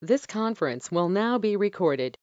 This conference will now be recorded.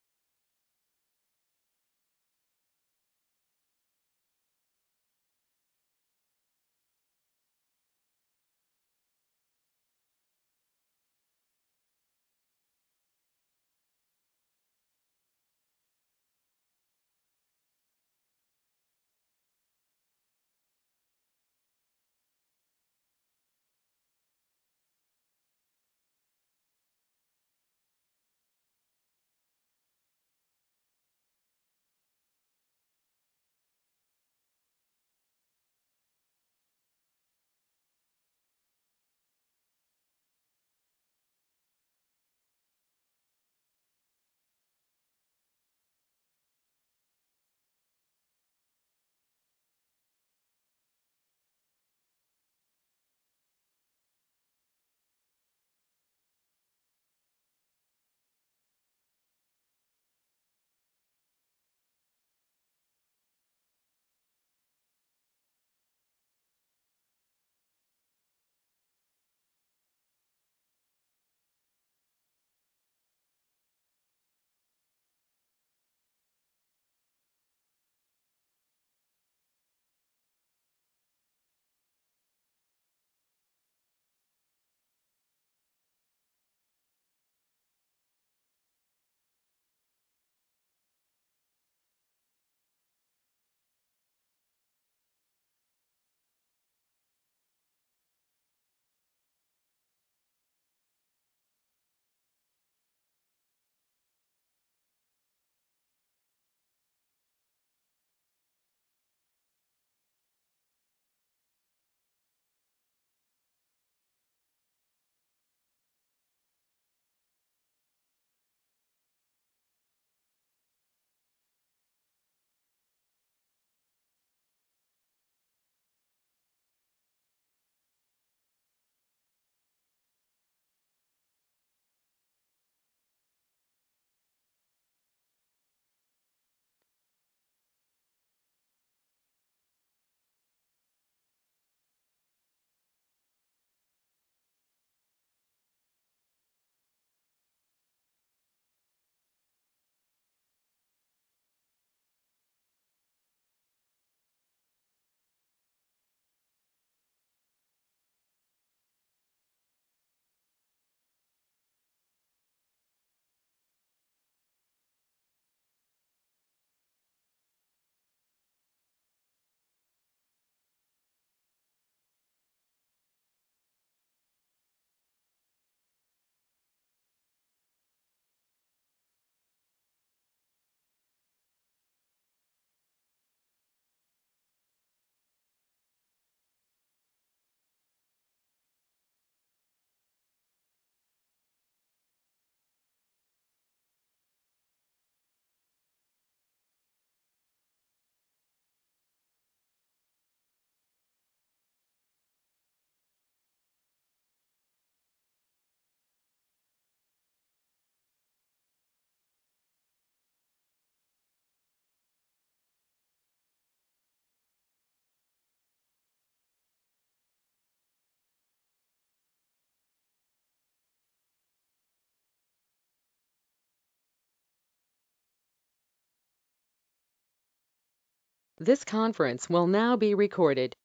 This conference will now be recorded.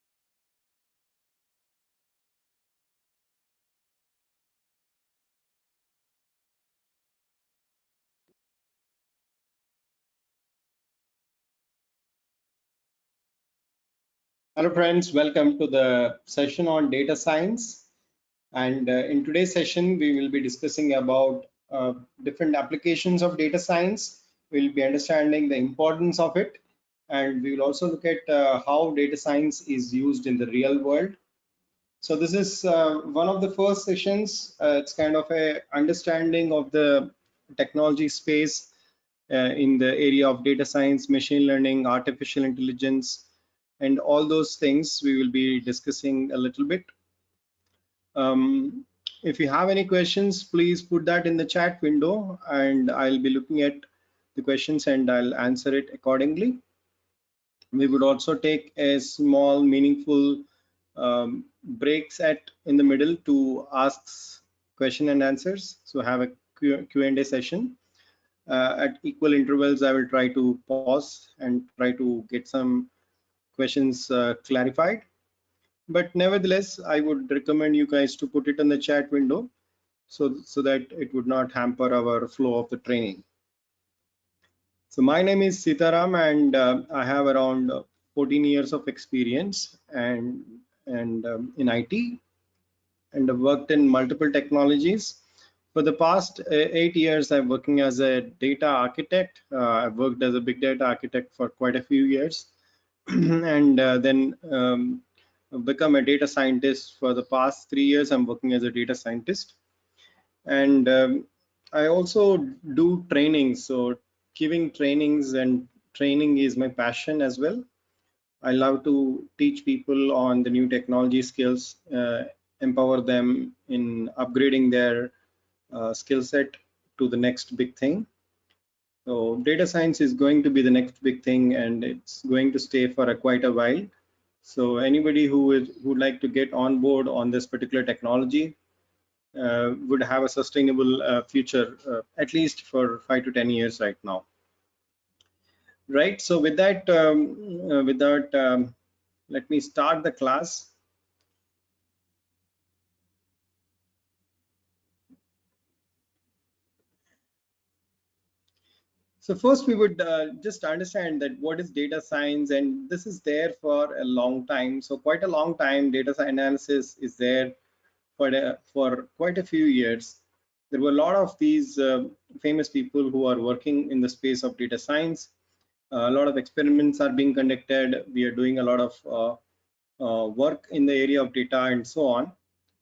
Hello friends, welcome to the session on data science. And in today's session, we will be discussing about different applications of data science. We'll be understanding the importance of it. And we will also look at how data science is used in the real world. So this is one of the first sessions. It's kind of a understanding of the technology space in the area of data science, machine learning, artificial intelligence, and all those things we will be discussing a little bit. If you have any questions, please put that in the chat window and I'll be looking at the questions and I'll answer it accordingly. We would also take a small meaningful breaks in the middle to ask question and answers. So have a Q&A session. At equal intervals, I will try to pause and try to get some questions clarified. But nevertheless, I would recommend you guys to put it in the chat window so that it would not hamper our flow of the training. So my name is Sitaram, and I have around 14 years of experience and in IT, and I've worked in multiple technologies. For the past 8 years, I'm working as a data architect. I've worked as a big data architect for quite a few years, and then become a data scientist. For the past 3 years, I'm working as a data scientist, and I also do training. So giving trainings and training is my passion as well. I love to teach people on the new technology skills, empower them in upgrading their skill set to the next big thing. So data science is going to be the next big thing, and it's going to stay for quite a while. So anybody who would like to get on board on this particular technology would have a sustainable future, at least for 5 to 10 years right now. Right. So with that, let me start the class. So first we would just understand that what is data science, and this is there for a long time. So quite a long time, data analysis is there for quite a few years. There were a lot of these famous people who are working in the space of data science. A lot of experiments are being conducted. We are doing a lot of work in the area of data and so on.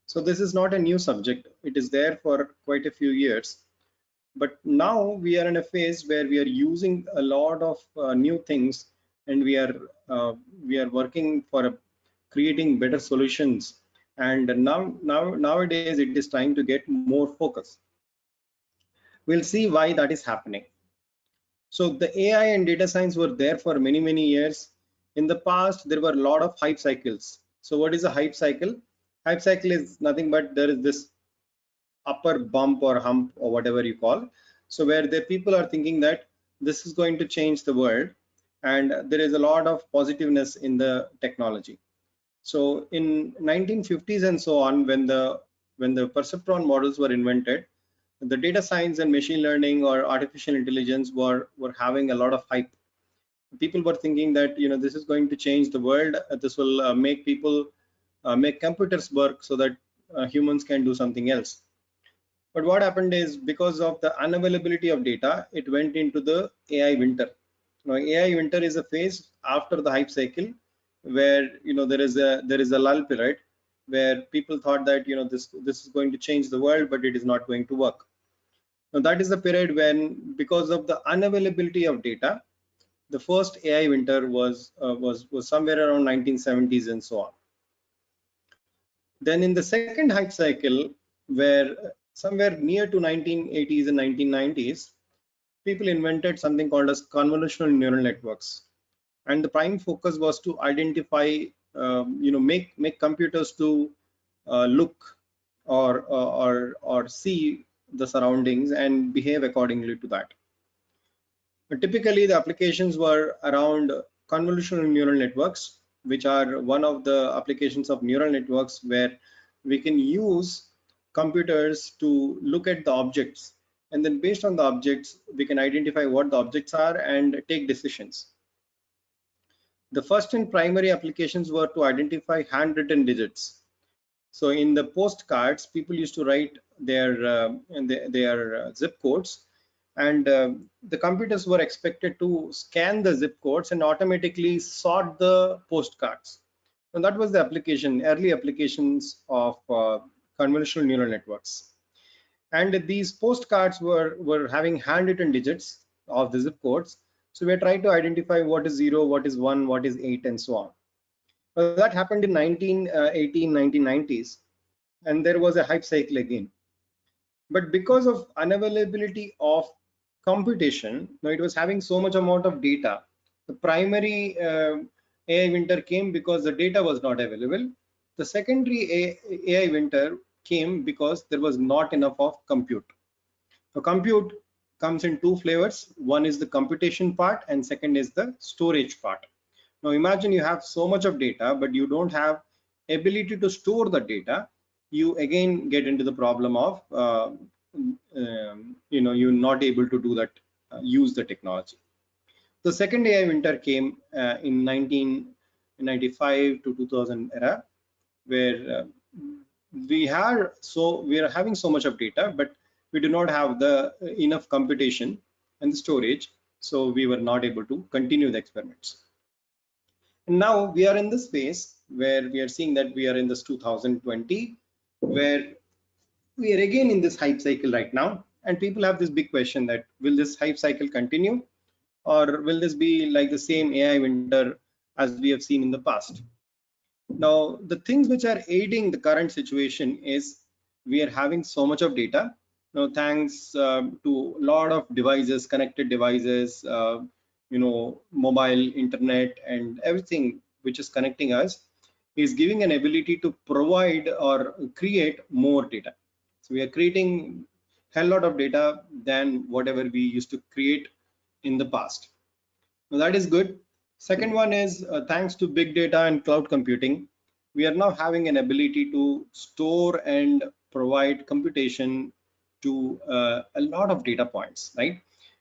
So this is not a new subject. It is there for quite a few years. But now we are in a phase where we are using a lot of new things, and we are working for creating better solutions. And nowadays it is time to get more focus. We'll see why that is happening. So the AI and data science were there for many years. In the past, there were a lot of hype cycles. So what is a hype cycle? Hype cycle is nothing but there is this upper bump or hump or whatever you call. So where the people are thinking that this is going to change the world, and there is a lot of positiveness in the technology. So in 1950s and so on, when the perceptron models were invented, the data science and machine learning or artificial intelligence were having a lot of hype. People were thinking that this is going to change the world. This will make people make computers work so that humans can do something else. But what happened is, because of the unavailability of data, it went into the AI winter. Now, AI winter is a phase after the hype cycle, where there is a lull period where people thought that this is going to change the world, but it is not going to work. Now, that is the period when, because of the unavailability of data, the first AI winter was somewhere around 1970s and so on. Then in the second hype cycle, where somewhere near to 1980s and 1990s, people invented something called as convolutional neural networks, and the prime focus was to identify, make computers to look or see the surroundings and behave accordingly to that. But typically, the applications were around convolutional neural networks, which are one of the applications of neural networks where we can use computers to look at the objects, and then based on the objects, we can identify what the objects are and take decisions. The first and primary applications were to identify handwritten digits. So in the postcards, people used to write their zip codes, and the computers were expected to scan the zip codes and automatically sort the postcards. And that was the early applications of convolutional neural networks. And these postcards were having handwritten digits of the zip codes. So we're trying to identify what is 0, what is 1, what is 8, and so on. Well, that happened in 1918, 1990s, and there was a hype cycle again. But because of unavailability of computation, now it was having so much amount of data. The primary AI winter came because the data was not available. The secondary AI winter came because there was not enough of compute. A compute comes in two flavors. One is the computation part and second is the storage part. Now imagine you have so much of data, but you don't have ability to store the data. You again get into the problem of you're not able to do that, use the technology. The second AI winter came in 1995 to 2000 era, where we are having so much of data, but we do not have the enough computation and the storage, so we were not able to continue the experiments. And now we are in this phase where we are seeing that we are in this 2020, where we are again in this hype cycle right now, and people have this big question that will this hype cycle continue, or will this be like the same AI winter as we have seen in the past? Now, the things which are aiding the current situation is we are having so much of data. Now, thanks to a lot of devices, connected devices, mobile, internet, and everything which is connecting us is giving an ability to provide or create more data. So we are creating a hell lot of data than whatever we used to create in the past. Now that is good. Second one is thanks to big data and cloud computing, we are now having an ability to store and provide computation to a lot of data points, right?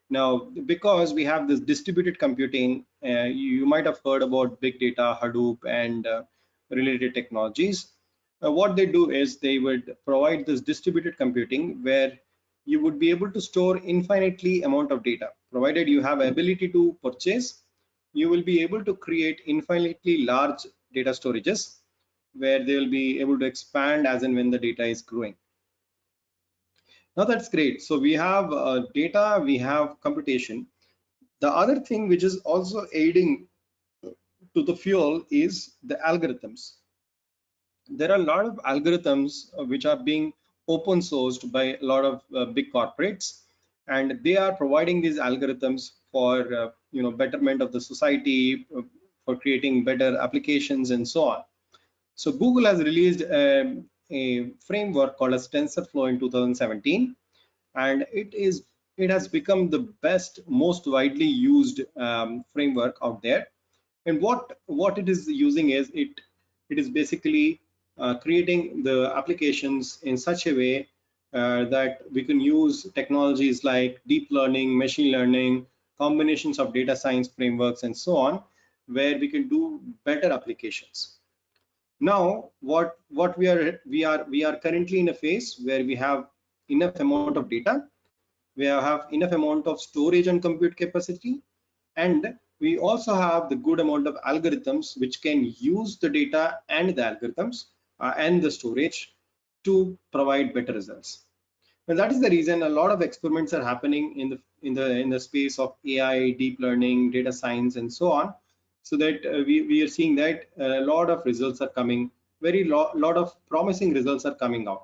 Now, because we have this distributed computing, you might have heard about big data, Hadoop, and related technologies. What they do is they would provide this distributed computing where you would be able to store infinitely amount of data. Provided you have ability to purchase, you will be able to create infinitely large data storages where they will be able to expand as and when the data is growing. Now that's great. So we have data, we have computation. The other thing which is also aiding to the fuel is the algorithms. There are a lot of algorithms which are being open sourced by a lot of big corporates, and they are providing these algorithms for betterment of the society, for creating better applications and so on. So Google has released a framework called as TensorFlow in 2017, and it has become the best, most widely used framework out there. And what it is using is it is basically creating the applications in such a way that we can use technologies like deep learning, machine learning, combinations of data science frameworks, and so on, where we can do better applications. Now, what we are currently in a phase where we have enough amount of data, we have enough amount of storage and compute capacity, and we also have the good amount of algorithms which can use the data and the algorithms and the storage to provide better results. And that is the reason a lot of experiments are happening in the space of AI, deep learning, data science, and so on, so that we are seeing that a lot of results are coming, lot of promising results are coming out.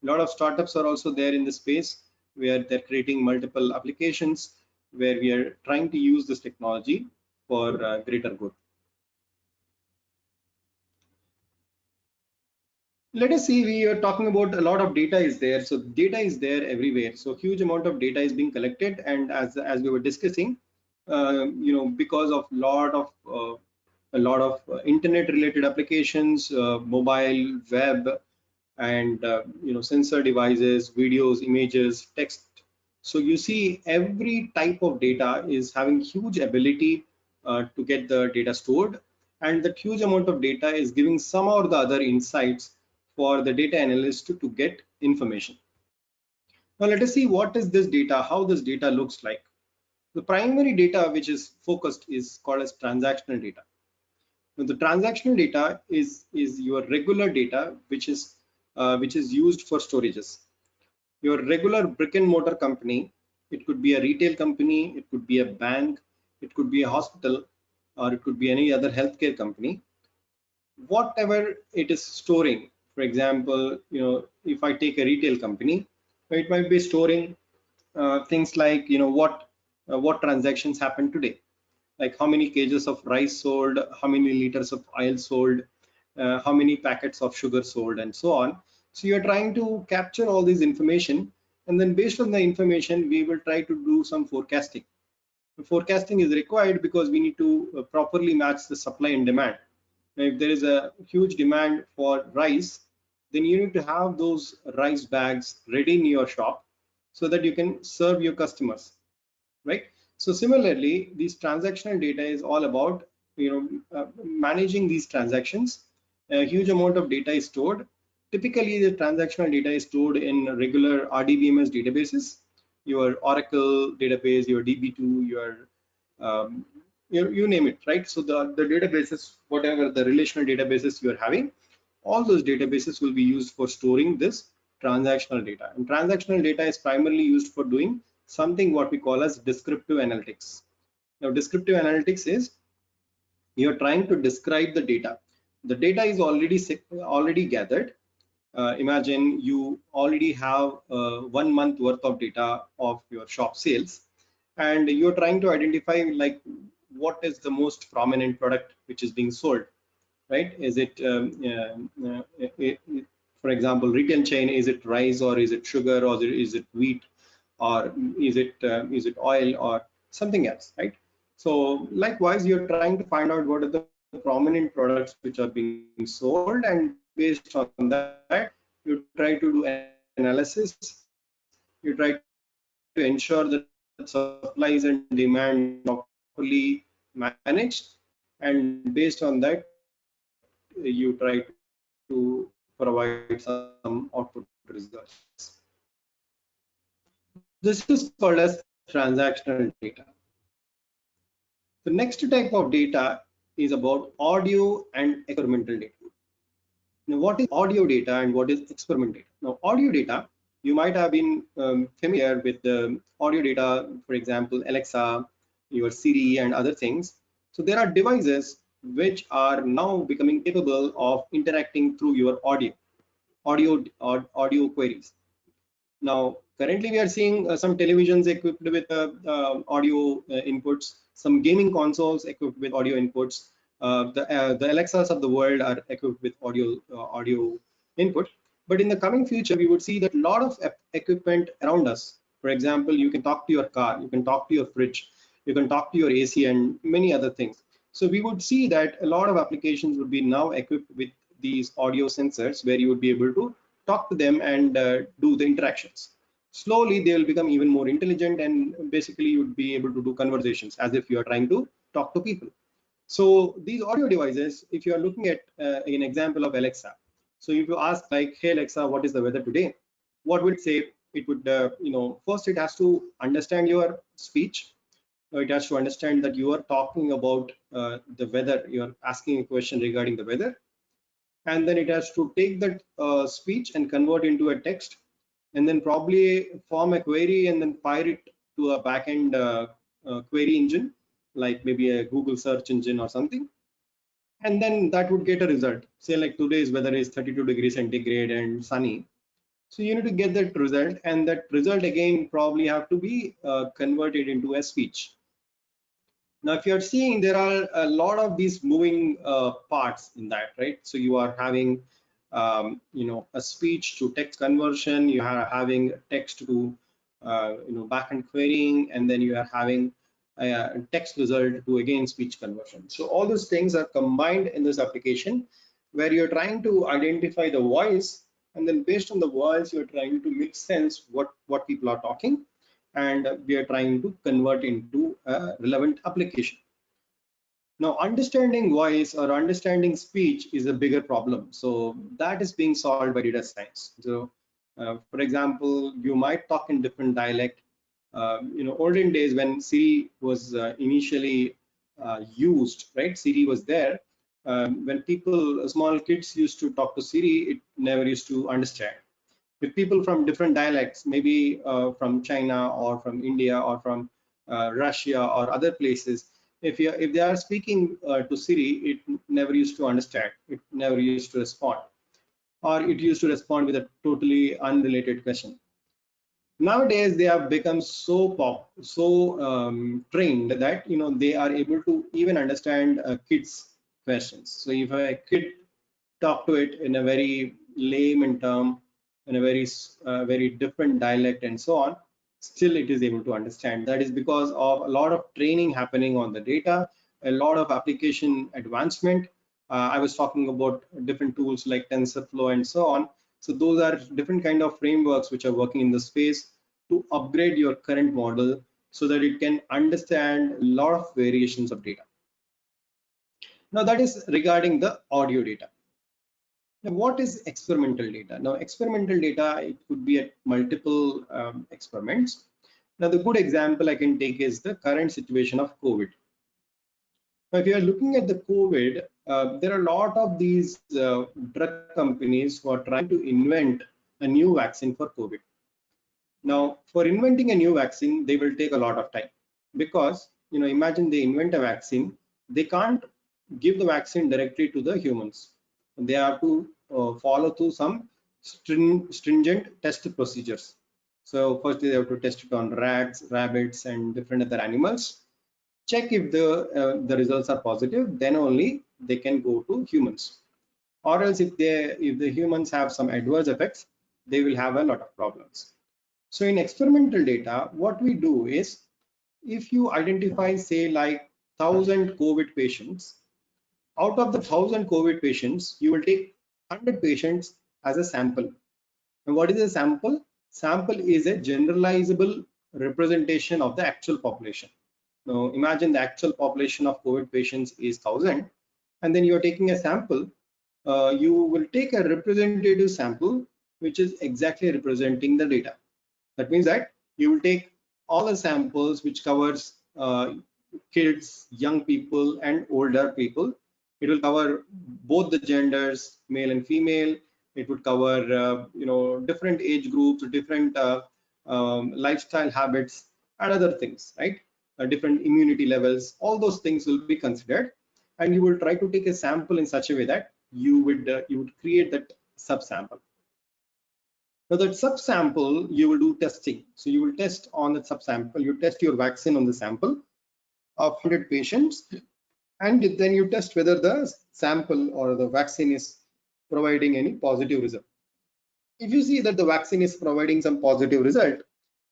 A lot of startups are also there in the space where they're creating multiple applications where we are trying to use this technology for greater good. Let us see, we are talking about a lot of data is there. So data is there everywhere. So huge amount of data is being collected, and as we were discussing, because of a lot of internet related applications, mobile, web, and sensor devices, videos, images, text. So you see every type of data is having huge ability to get the data stored, and that huge amount of data is giving some or the other insights for the data analyst to get information. Now let us see what is this data, how this data looks like. The primary data which is focused is called as transactional data. Now, the transactional data is your regular data which is used for storages. Your regular brick and mortar company, it could be a retail company, it could be a bank, it could be a hospital, or it could be any other healthcare company. Whatever it is storing, for example, if I take a retail company, it might be storing things like what transactions happened today, like how many kgs of rice sold, how many liters of oil sold, how many packets of sugar sold, and so on. So you're trying to capture all this information And then based on the information, we will try to do some forecasting. Forecasting is required because we need to properly match the supply and demand. Now, if there is a huge demand for rice, then you need to have those rice bags ready in your shop so that you can serve your customers, right? So similarly, this transactional data is all about managing these transactions. A huge amount of data is stored. Typically, the transactional data is stored in regular RDBMS databases, your Oracle database, your DB2, your you name it, right? So the databases, whatever the relational databases you are having, all those databases will be used for storing this transactional data. And transactional data is primarily used for doing something what we call as descriptive analytics. Now, descriptive analytics is you're trying to describe the data. The data is already gathered. Imagine you already have 1 month worth of data of your shop sales, and you're trying to identify like what is the most prominent product which is being sold, right? Is it for example, retail chain, is it rice or is it sugar or is it wheat or is it oil or something else, right? So likewise, you're trying to find out what are the prominent products which are being sold, and based on that, you try to do analysis. You try to ensure that supplies and demand are properly managed, and based on that, you try to provide some output results. This is called as transactional data. The next type of data is about audio and experimental data. Now, what is audio data and what is experiment data? Now, audio data, you might have been familiar with the audio data, for example, Alexa, your Siri, and other things. So there are devices which are now becoming capable of interacting through your audio queries. Now, currently we are seeing some televisions equipped with audio inputs, some gaming consoles equipped with audio inputs. The Alexas of the world are equipped with audio input. But in the coming future, we would see that a lot of equipment around us. For example, you can talk to your car, you can talk to your fridge, you can talk to your AC, and many other things. So we would see that a lot of applications would be now equipped with these audio sensors, where you would be able to talk to them and do the interactions. Slowly, they will become even more intelligent, and basically, you would be able to do conversations as if you are trying to talk to people. So these audio devices, if you are looking at an example of Alexa, so if you ask like, "Hey Alexa, what is the weather today?" What would it say? It would, first it has to understand your speech. It has to understand that you are talking about the weather. You are asking a question regarding the weather, and then it has to take that speech and convert into a text, and then probably form a query and then fire it to a backend query engine, like maybe a Google search engine or something, and then that would get a result. Say like today's weather is 32 degrees centigrade and sunny. So you need to get that result, and that result again probably have to be converted into a speech. Now, if you're seeing, there are a lot of these moving parts in that, right? So you are having, a speech to text conversion. You are having text to, backend querying, and then you are having a text result to again speech conversion. So all those things are combined in this application, where you're trying to identify the voice, and then based on the voice, you're trying to make sense what people are talking, and we are trying to convert into a relevant application. Now, understanding voice or understanding speech is a bigger problem. So that is being solved by data science. So, for example, you might talk in different dialect. Olden days when Siri was initially used, right? Siri was there. When people, small kids used to talk to Siri, it never used to understand. With people from different dialects, maybe from China or from India or from Russia or other places, if they are speaking to Siri, it never used to understand. It never used to respond, or it used to respond with a totally unrelated question. Nowadays, they have become so trained that they are able to even understand kids' questions. So if a kid talk to it in a very layman term, in a very different dialect and so on, still it is able to understand. That is because of a lot of training happening on the data, a lot of application advancement. I was talking about different tools like TensorFlow and so on. So those are different kind of frameworks which are working in the space to upgrade your current model so that it can understand a lot of variations of data. Now that is regarding the audio data. Now, what is experimental data? Now, experimental data, it could be at multiple experiments. Now, the good example I can take is the current situation of COVID. Now, if you are looking at the COVID, there are a lot of these drug companies who are trying to invent a new vaccine for COVID. Now, for inventing a new vaccine, they will take a lot of time because, imagine they invent a vaccine, they can't give the vaccine directly to the humans. They have to follow through some stringent test procedures. So first they have to test it on rats, rabbits, and different other animals. Check if the results are positive, then only they can go to humans. Or else if the humans have some adverse effects, they will have a lot of problems. So in experimental data, what we do is, if you identify, say, like 1,000 COVID patients, out of the 1,000 COVID patients, you will take 100 patients as a sample. And what is a sample? Sample is a generalizable representation of the actual population. Now imagine the actual population of COVID patients is 1,000, and then you're taking a sample. You will take a representative sample which is exactly representing the data. That means that you will take all the samples which covers kids, young people, and older people. It will cover both the genders, male and female. It would cover different age groups, different lifestyle habits, and other things, right? Different immunity levels. All those things will be considered, and you will try to take a sample in such a way that you would create that subsample. Now that subsample, you will do testing. So you will test on that subsample. You test your vaccine on the sample of 100 patients, and then you test whether the sample or the vaccine is providing any positive result. If you see that the vaccine is providing some positive result,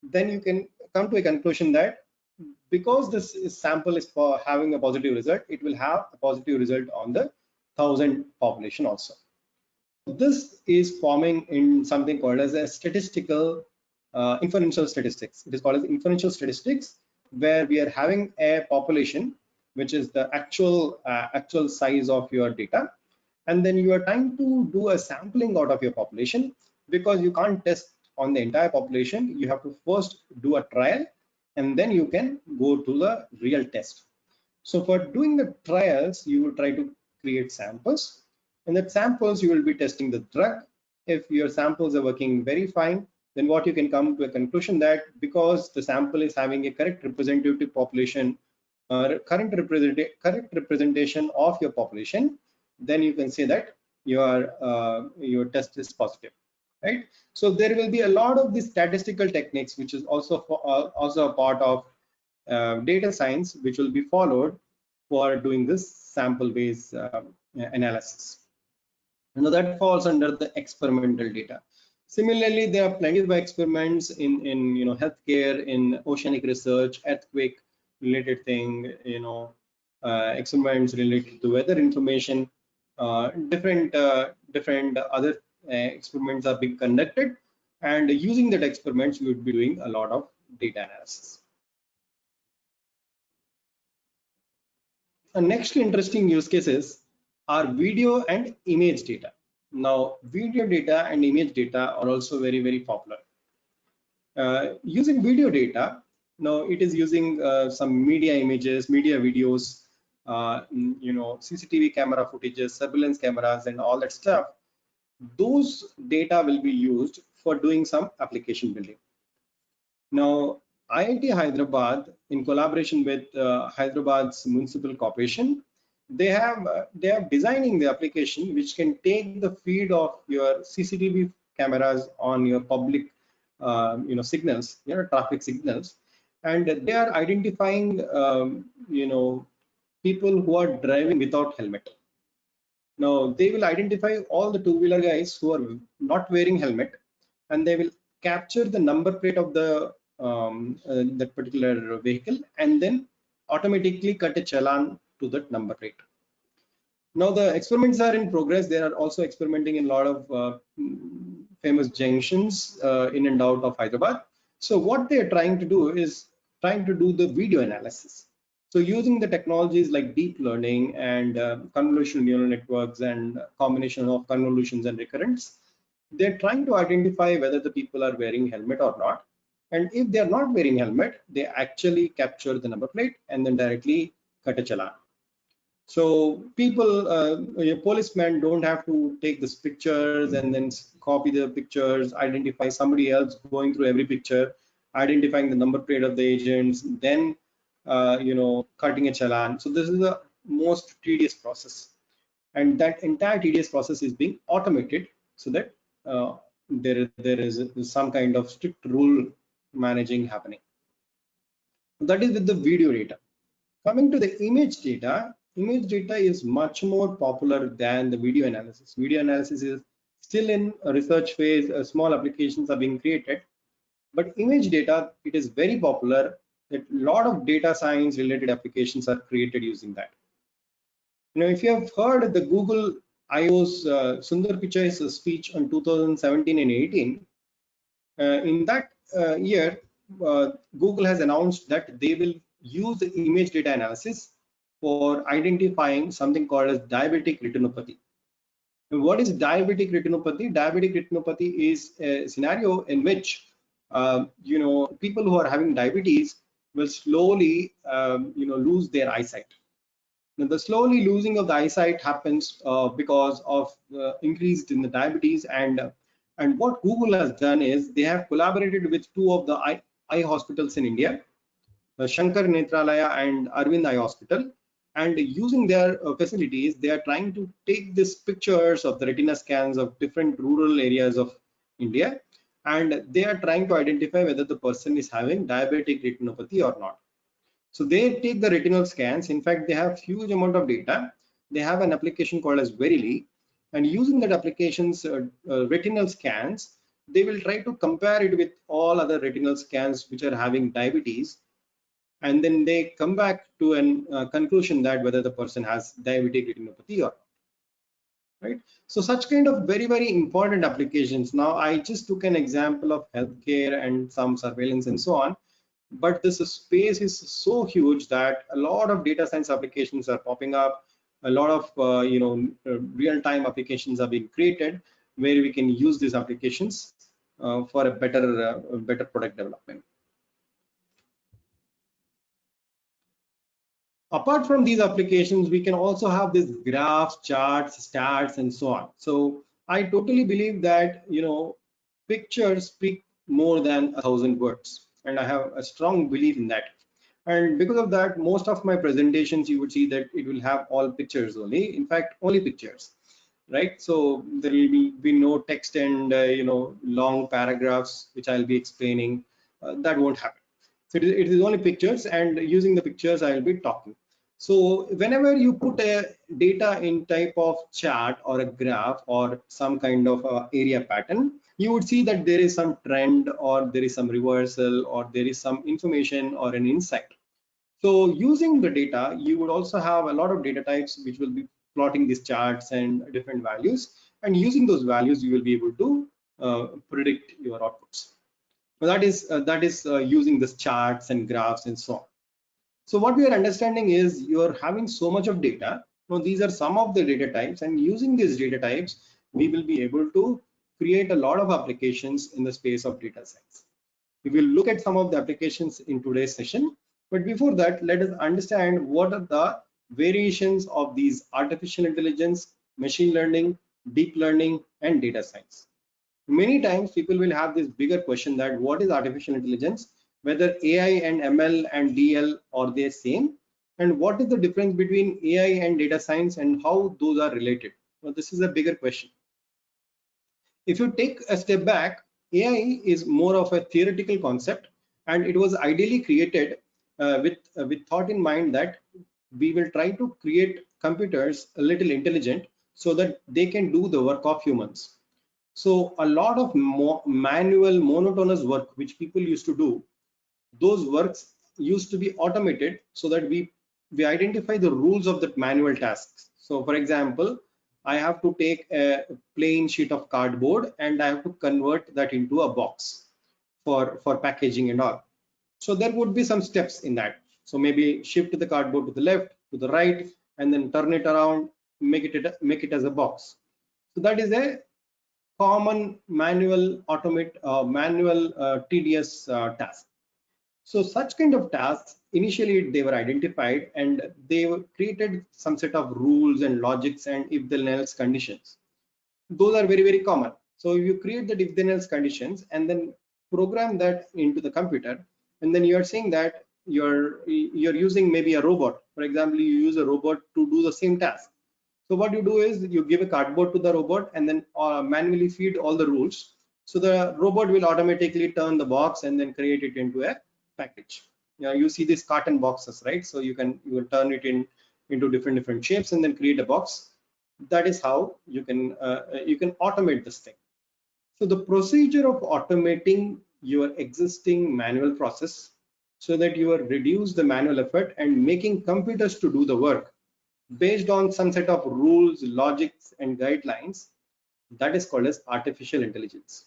then you can come to a conclusion that because this sample is for having a positive result, it will have a positive result on the 1,000 population also. This is forming in something called as a statistical inferential statistics. It is called as inferential statistics, where we are having a population which is the actual size of your data, and then you are trying to do a sampling out of your population. Because you can't test on the entire population, you have to first do a trial, and then you can go to the real test. So for doing the trials, you will try to create samples. In that samples, you will be testing the drug. If your samples are working very fine, then what you can come to a conclusion that because the sample is having a correct representative population, correct representation of your population, then you can say that your test is positive, right? So there will be a lot of these statistical techniques, which is also a part of data science, which will be followed for doing this sample-based analysis. Now that falls under the experimental data. Similarly, there are plenty of experiments in healthcare, in oceanic research, earthquake related thing, experiments related to weather information. Different other experiments are being conducted, and using that experiments, you would be doing a lot of data analysis. The next interesting use cases are video and image data. Now, video data and image data are also very popular. Using video data, now it is using some media images, media videos, CCTV camera footages, surveillance cameras, and all that stuff. Those data will be used for doing some application building. Now, IIT Hyderabad, in collaboration with Hyderabad's municipal corporation, they are designing the application which can take the feed of your CCTV cameras on your public, signals, traffic signals, and they are identifying, people who are driving without helmet. Now they will identify all the two-wheeler guys who are not wearing helmet. and they will capture the number plate of the that particular vehicle and then automatically cut a challan to that number plate. Now the experiments are in progress. They are also experimenting in a lot of famous junctions in and out of Hyderabad. So what they are trying to do is trying to do the video analysis. So using the technologies like deep learning and convolutional neural networks and combination of convolutions and recurrents, they're trying to identify whether the people are wearing helmet or not. And if they are not wearing helmet, they actually capture the number plate and then directly cut a challan. So people, policemen don't have to take these pictures and then copy the pictures, identify somebody else going through every picture, identifying the number plate of the agents, then cutting a challan. So this is the most tedious process, and that entire tedious process is being automated so that there is some kind of strict rule managing happening. That is with the video data. Coming to the image data is much more popular than the video analysis. Video analysis is still in a research phase. Small applications are being created, but image data, it is very popular. That a lot of data science related applications are created using that. If you have heard the Google I/O's Sundar Pichai's speech on 2017 and 18, in that year, Google has announced that they will use the image data analysis for identifying something called as diabetic retinopathy. And what is diabetic retinopathy? Diabetic retinopathy is a scenario in which people who are having diabetes will slowly lose their eyesight. Now, the slowly losing of the eyesight happens because of increased in the diabetes, and what Google has done is they have collaborated with two of the eye hospitals in India, Shankar Netralaya and Arvind Eye Hospital, and using their facilities, they are trying to take these pictures of the retina scans of different rural areas of India, and they are trying to identify whether the person is having diabetic retinopathy or not. So they take the retinal scans. In fact, they have huge amount of data. They have an application called as Verily, and using that application's retinal scans, they will try to compare it with all other retinal scans which are having diabetes, and then they come back to a conclusion that whether the person has diabetic retinopathy or not. Right. So such kind of very important applications. Now I just took an example of healthcare and some surveillance and so on, but this space is so huge that a lot of data science applications are popping up. A lot of real-time applications are being created where we can use these applications for a better product development. Apart from these applications, we can also have these graphs, charts, stats, and so on. So I totally believe that pictures speak more than 1,000 words, and I have a strong belief in that. And because of that, most of my presentations, you would see that it will have all pictures only. In fact, only pictures, right? So there will be no text and long paragraphs which I'll be explaining. That won't happen. So it is only pictures, and using the pictures, I will be talking. So whenever you put a data in type of chart or a graph or some kind of area pattern, you would see that there is some trend or there is some reversal or there is some information or an insight. So using the data, you would also have a lot of data types which will be plotting these charts and different values. And using those values, you will be able to predict your outputs. So that is using these charts and graphs and so on. So what we are understanding is you're having so much of data. Now these are some of the data types, and using these data types, we will be able to create a lot of applications in the space of data science. We will look at some of the applications in today's session. But before that, let us understand what are the variations of these artificial intelligence, machine learning, deep learning, and data science. Many times people will have this bigger question that what is artificial intelligence, whether AI and ML and DL are they same, and what is the difference between AI and data science and how those are related. Well, this is a bigger question. If you take a step back, AI is more of a theoretical concept, and it was ideally created with thought in mind that we will try to create computers a little intelligent so that they can do the work of humans. So a lot of manual monotonous work which people used to do, those works used to be automated so that we identify the rules of that manual tasks. So for example, I have to take a plain sheet of cardboard and I have to convert that into a box for packaging and all. So there would be some steps in that. So maybe shift the cardboard to the left, to the right, and then turn it around, make it as a box. So that is a common manual tedious task. So such kind of tasks, initially they were identified and they were created some set of rules and logics and if then else conditions. Those are very, very common. So if you create the if then else conditions and then program that into the computer, and then you're saying that you're using maybe a robot. For example, you use a robot to do the same task. So what you do is you give a cardboard to the robot and then manually feed all the rules. So the robot will automatically turn the box and then create it into a package. You see these carton boxes, right? So you can turn it into different shapes and then create a box. That is how you can automate this thing. So the procedure of automating your existing manual process so that you reduce the manual effort and making computers to do the work based on some set of rules, logics, and guidelines, that is called as artificial intelligence.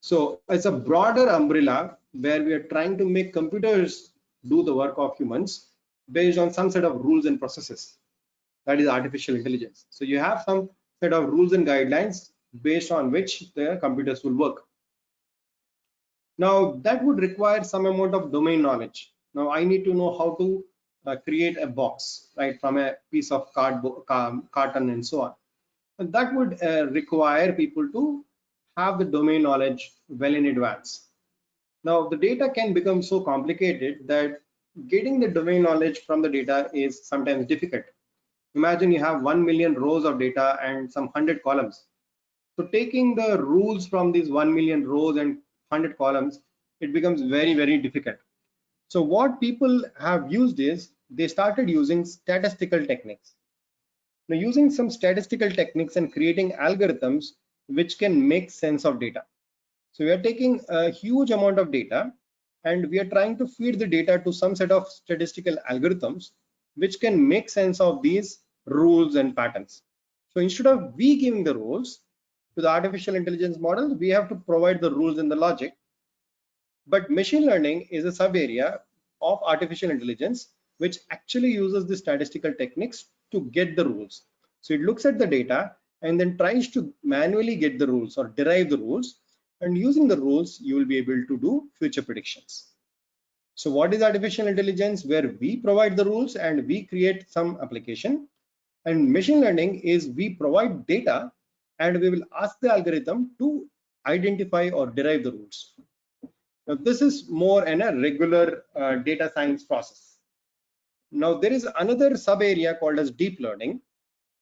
So it's a broader umbrella where we are trying to make computers do the work of humans based on some set of rules and processes. That is artificial intelligence. So you have some set of rules and guidelines based on which the computers will work. Now that would require some amount of domain knowledge. Now I need to know how to create a box, right, from a piece of cardboard, carton and so on. And that would require people to have the domain knowledge well in advance. Now the data can become so complicated that getting the domain knowledge from the data is sometimes difficult. Imagine you have 1 million rows of data and some 100 columns. So taking the rules from these 1 million rows and 100 columns, it becomes very, very difficult. So what people have used is they started using statistical techniques. Now using some statistical techniques and creating algorithms which can make sense of data. So we are taking a huge amount of data and we are trying to feed the data to some set of statistical algorithms which can make sense of these rules and patterns. So instead of we giving the rules to the artificial intelligence model, we have to provide the rules and the logic. But machine learning is a sub area of artificial intelligence which actually uses the statistical techniques to get the rules. So it looks at the data and then tries to manually get the rules or derive the rules, and using the rules you will be able to do future predictions. So what is artificial intelligence? Where we provide the rules and we create some application, and machine learning is we provide data and we will ask the algorithm to identify or derive the rules. Now, this is more in a regular data science process. Now, there is another sub area called as deep learning,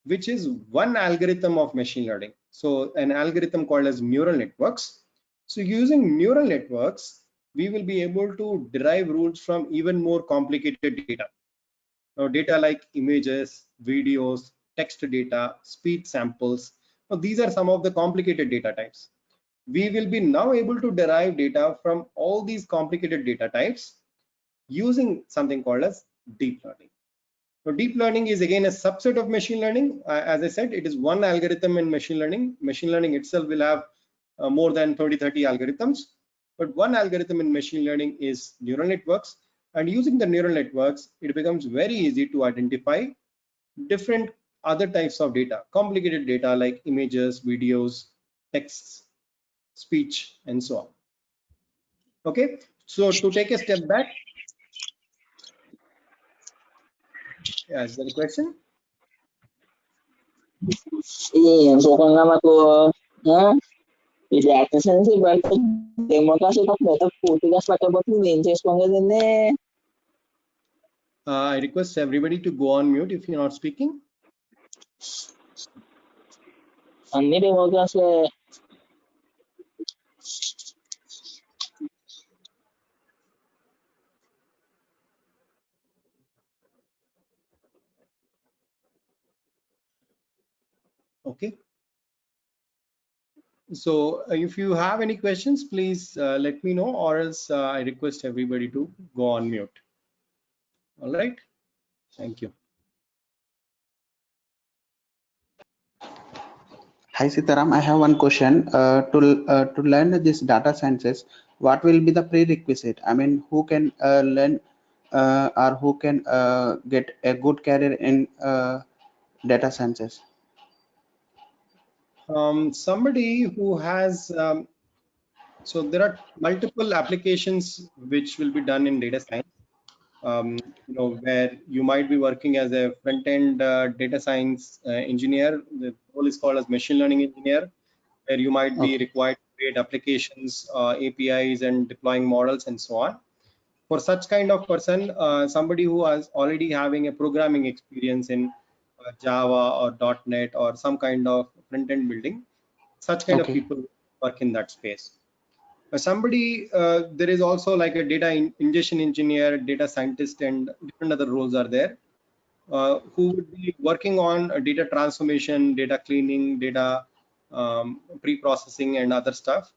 which is one algorithm of machine learning. So an algorithm called as neural networks. So using neural networks, we will be able to derive rules from even more complicated data. Now, data like images, videos, text data, speech samples. Now, these are some of the complicated data types. We will be now able to derive data from all these complicated data types using something called as deep learning. So deep learning is again a subset of machine learning. As I said, it is one algorithm in machine learning. Machine learning itself will have more than 20-30 algorithms, but one algorithm in machine learning is neural networks. And using the neural networks, it becomes very easy to identify different other types of data, complicated data like images, videos, texts, speech, and so on. Okay, so to take a step back, is there a question? Iya, suka nama tuh, ya, tidak sensi berarti demokrasi tak betul putih pakai batu linces banget ini. I request everybody to go on mute if you're not speaking. Ini demokrasi. Okay. So if you have any questions, please let me know, or else I request everybody to go on mute. All right. Thank you. Hi Sitaram, I have one question. To learn this data sciences, what will be the prerequisite? I mean, who can learn or who can get a good career in data sciences? Somebody who has so there are multiple applications which will be done in data science. Where you might be working as a front-end data science engineer. The role is called as machine learning engineer, where you might be Okay, required to create applications, APIs, and deploying models and so on. For such kind of person, somebody who is already having a programming experience in Java or .NET or some kind of front-end building, such kind of okay, people work in that space. There is also like a ingestion engineer, data scientist, and different other roles are there, who would be working on data transformation, data cleaning, data pre-processing, and other stuff,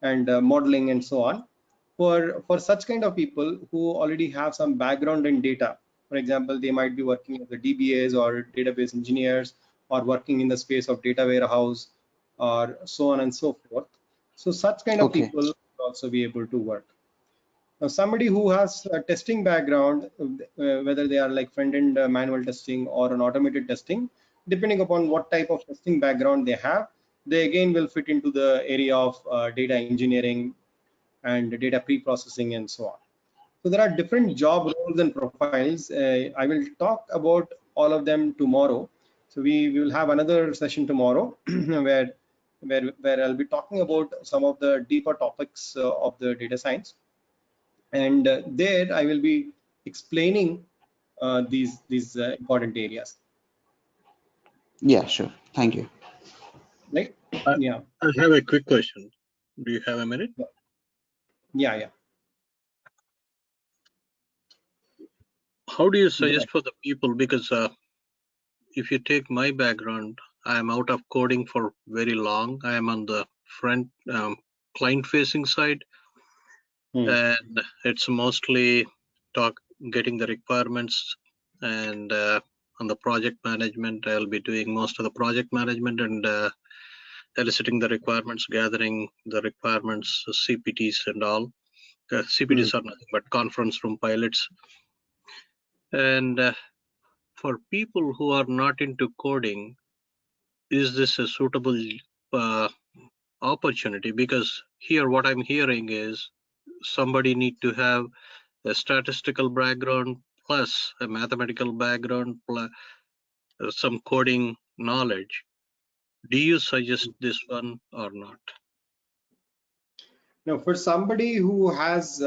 and modeling and so on. For such kind of people who already have some background in data, for example, they might be working as a DBAs or database engineers, or working in the space of data warehouse, or so on and so forth. So such kind of okay, people will also be able to work. Now, somebody who has a testing background, whether they are like front-end manual testing or an automated testing, depending upon what type of testing background they have, they again will fit into the area of data engineering and data pre-processing and so on. So there are different job roles and profiles. I will talk about all of them tomorrow. So we will have another session tomorrow where I'll be talking about some of the deeper topics of the data science, and there I will be explaining these important areas. yeah, sure. Thank you. Right? I, Yeah. I have a quick question. Do you have a minute? Yeah. How do you Go ahead. suggest for the people? Because if you take my background, I am out of coding for very long. I am on the front client-facing side, and it's mostly getting the requirements, and on the project management, I'll be doing most of the project management and eliciting the requirements, gathering the requirements, CPTs and all. CPTs are nothing but conference room pilots. And for people who are not into coding, is this a suitable uh, opportunity? Because here what I'm hearing is somebody need to have a statistical background plus a mathematical background plus some coding knowledge. Do you suggest this one or not? Now, for somebody who has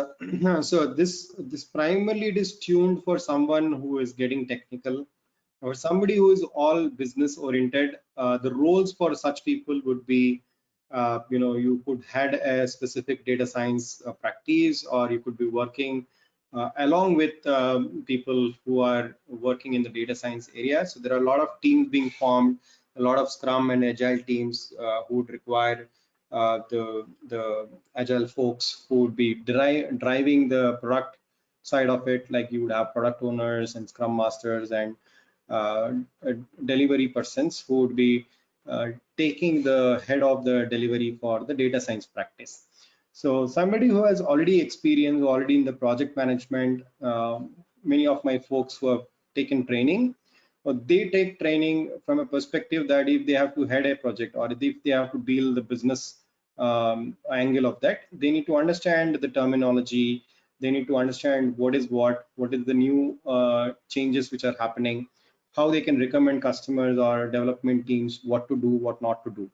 so this primarily it is tuned for someone who is getting technical, or somebody who is all business oriented. The roles for such people would be, you could head a specific data science practice, or you could be working along with people who are working in the data science area. So there are a lot of teams being formed, a lot of Scrum and Agile teams who would require the Agile folks who would be driving the product side of it. Like you would have product owners and Scrum masters and uh, delivery persons who would be taking the head of the delivery for the data science practice. So somebody who has already experience, already in the project management, many of my folks who have taken training, they take training from a perspective that if they have to head a project, or if they have to deal the business angle of that, they need to understand the terminology. They need to understand what is the new changes which are happening, how they can recommend customers or development teams what to do, what not to do.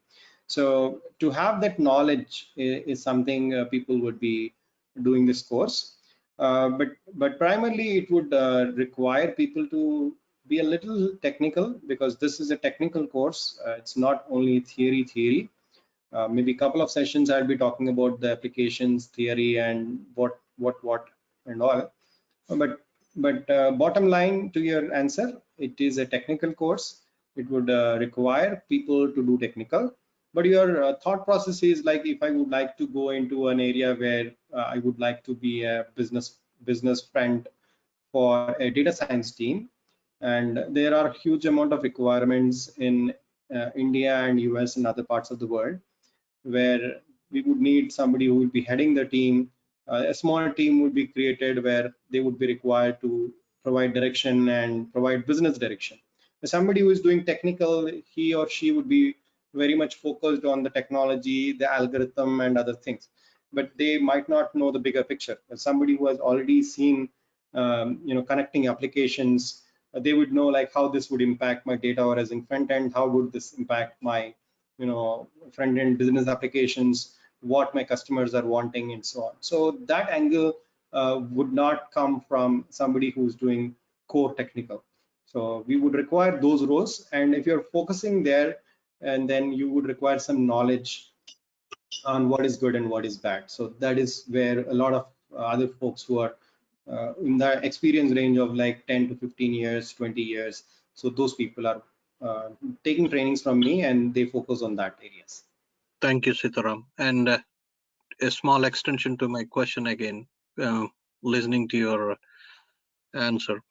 So to have that knowledge is something people would be doing this course. But primarily it would require people to be a little technical, because this is a technical course. It's not only theory. Maybe a couple of sessions I'll be talking about the applications, theory, and what and all. But bottom line to your answer, it is a technical course. It would require people to do technical. but your thought process is like, if I would like to go into an area where I would like to be a business friend for a data science team, and there are huge amount of requirements in India and US and other parts of the world, where we would need somebody who will be heading the team. A small team would be created where they would be required to provide direction and provide business direction. Somebody who is doing technical, he or she would be very much focused on the technology, the algorithm, and other things, but they might not know the bigger picture. Somebody who has already seen, connecting applications, they would know like how this would impact my data warehousing front end, how would this impact my front end business applications, what my customers are wanting, and so on. So that angle would not come from somebody who's doing core technical. So we would require those roles, and if you're focusing there, and then you would require some knowledge on what is good and what is bad. So that is where a lot of other folks who are in the experience range of like 10 to 15 years, 20 years. So those people are taking trainings from me, and they focus on that areas. Thank you, Sitaram. And a small extension to my question again, listening to your answer.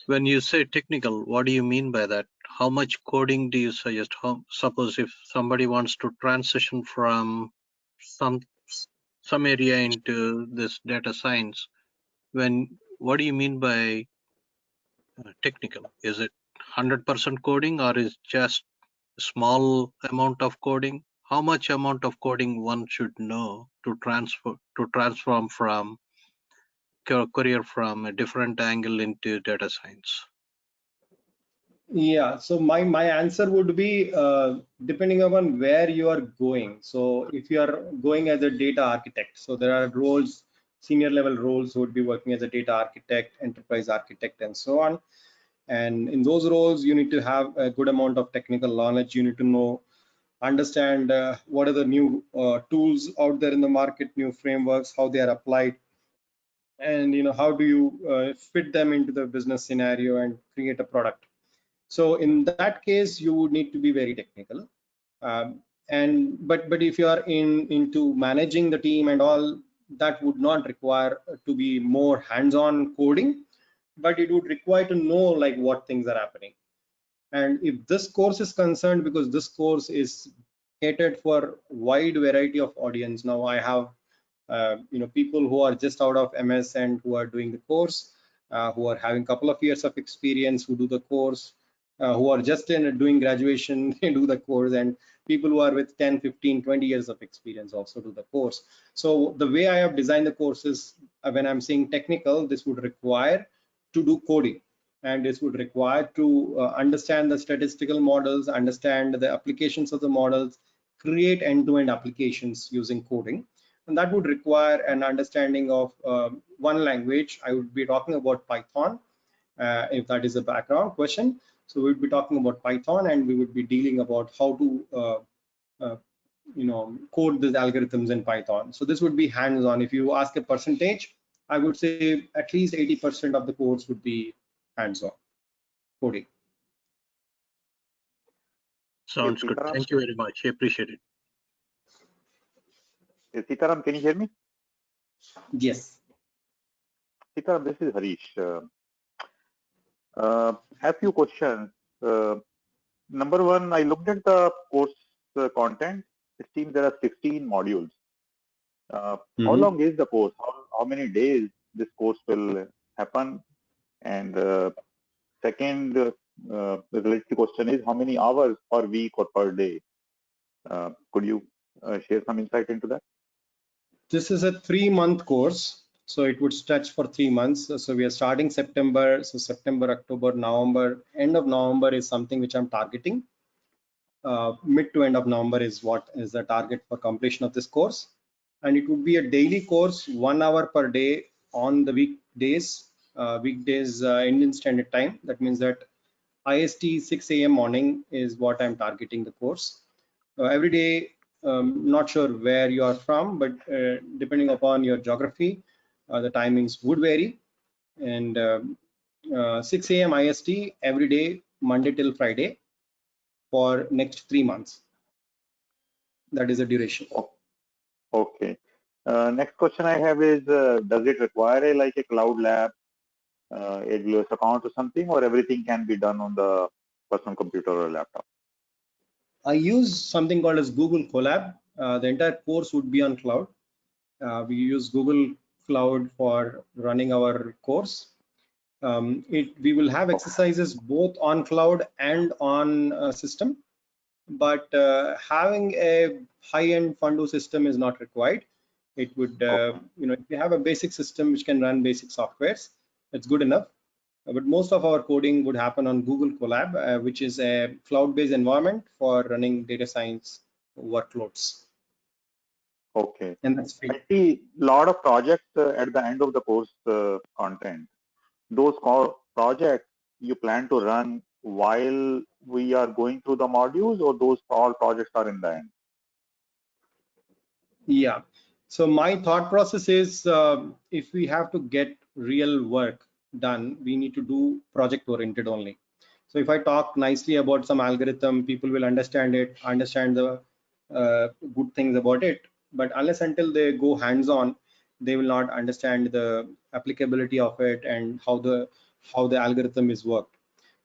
When you say technical, what do you mean by that? How much coding do you suggest? Suppose if somebody wants to transition from some area into this data science, what do you mean by technical? Is it 100% coding, or is just small amount of coding? How much amount of coding one should know to transform from career from a different angle into data science? Yeah, so my answer would be depending upon where you are going. So if you are going as a data architect, so there are roles, senior level roles who would be working as a data architect, enterprise architect, and so on. And in those roles, you need to have a good amount of technical knowledge. You need to know, understand what are the new tools out there in the market, new frameworks, how they are applied, and how do you fit them into the business scenario and create a product. So in that case, you would need to be very technical. But if you are into managing the team and all, that would not require to be more hands-on coding, but it would require to know like what things are happening. And if this course is concerned, because this course is catered for wide variety of audience. Now I have people who are just out of MS and who are doing the course, who are having a couple of years of experience who do the course, who are just doing graduation they do the course, and people who are with 10, 15, 20 years of experience also do the course. So the way I have designed the courses, when I'm saying technical, this would require to do coding, and this would require to understand the statistical models, understand the applications of the models, create end-to-end applications using coding. And that would require an understanding of one language. I would be talking about Python, if that is a background question. So we would be talking about Python, and we would be dealing about how to code these algorithms in Python. So this would be hands-on. If you ask a percentage, I would say at least 80% of the course would be hands-on coding. Sounds good. Thank you very much. I appreciate it. Sitaram, can you hear me? Yes. Sitaram, this is Harish. Have few questions. Number one, I looked at the course content. It seems there are 16 modules. How long is the course? How many days this course will happen? And second, related question is how many hours per week or per day? Could you share some insight into that? This is a 3-month course, so it would stretch for 3 months. So we are starting September. So September, October, November, end of November is something which I'm targeting. Mid to end of November is what is the target for completion of this course. And it would be a daily course, 1 hour per day on the weekdays, Indian Standard Time. That means that IST 6 a.m. morning is what I'm targeting the course. Every day, not sure where you are from, but depending upon your geography, the timings would vary. And 6 a.m. IST every day, Monday till Friday, for next 3 months. That is the duration. Okay. Next question I have is, does it require like a cloud lab, AWS account or something, or everything can be done on the personal computer or laptop? I use something called as Google Colab. The entire course would be on cloud. We use Google Cloud for running our course. We will have exercises both on cloud and on system, but having a high-end Fundo system is not required. It would, if you have a basic system which can run basic softwares, it's good enough. But most of our coding would happen on Google Colab, which is a cloud-based environment for running data science workloads. Okay. And that's free. I see a lot of projects at the end of the course content. Those projects you plan to run while we are going through the modules, or those all projects are in the end? Yeah. So my thought process is, if we have to get real work done, we need to do project oriented only. So if I talk nicely about some algorithm, people will understand it, understand the good things about it. But unless until they go hands on, they will not understand the applicability of it and how the algorithm is worked.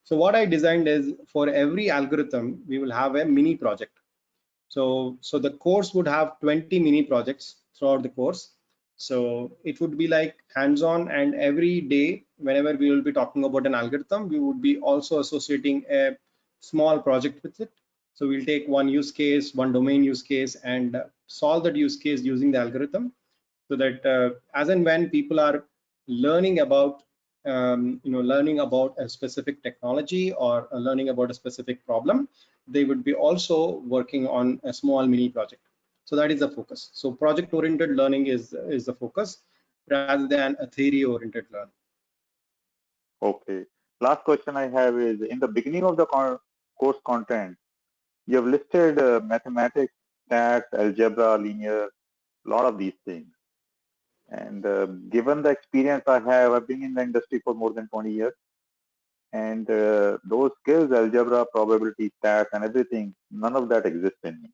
So what I designed is, for every algorithm, we will have a mini project. So the course would have 20 mini projects throughout the course. So it would be like hands-on, and every day, whenever we will be talking about an algorithm, we would be also associating a small project with it. So we'll take one use case, one domain use case, and solve that use case using the algorithm, so that as and when people are learning about learning about a specific technology or learning about a specific problem, they would be also working on a small mini project. So that is the focus. So project oriented learning is the focus rather than a theory oriented learning. Okay. Last question I have is, in the beginning of the course content, you have listed mathematics, stats, algebra, linear, a lot of these things. And given the experience I have, I've been in the industry for more than 20 years. And those skills, algebra, probability, stats, and everything, none of that exists in me.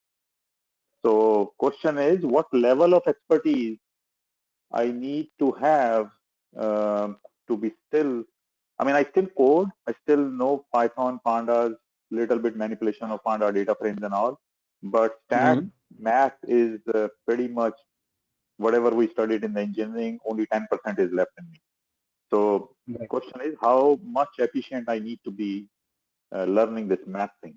So question is, what level of expertise I need to have to be still, I mean, I still code, I still know Python, pandas, little bit manipulation of panda data frames and all, but stats, math is pretty much whatever we studied in the engineering, only 10% is left in me. So Right. question is, how much efficient I need to be learning this math thing?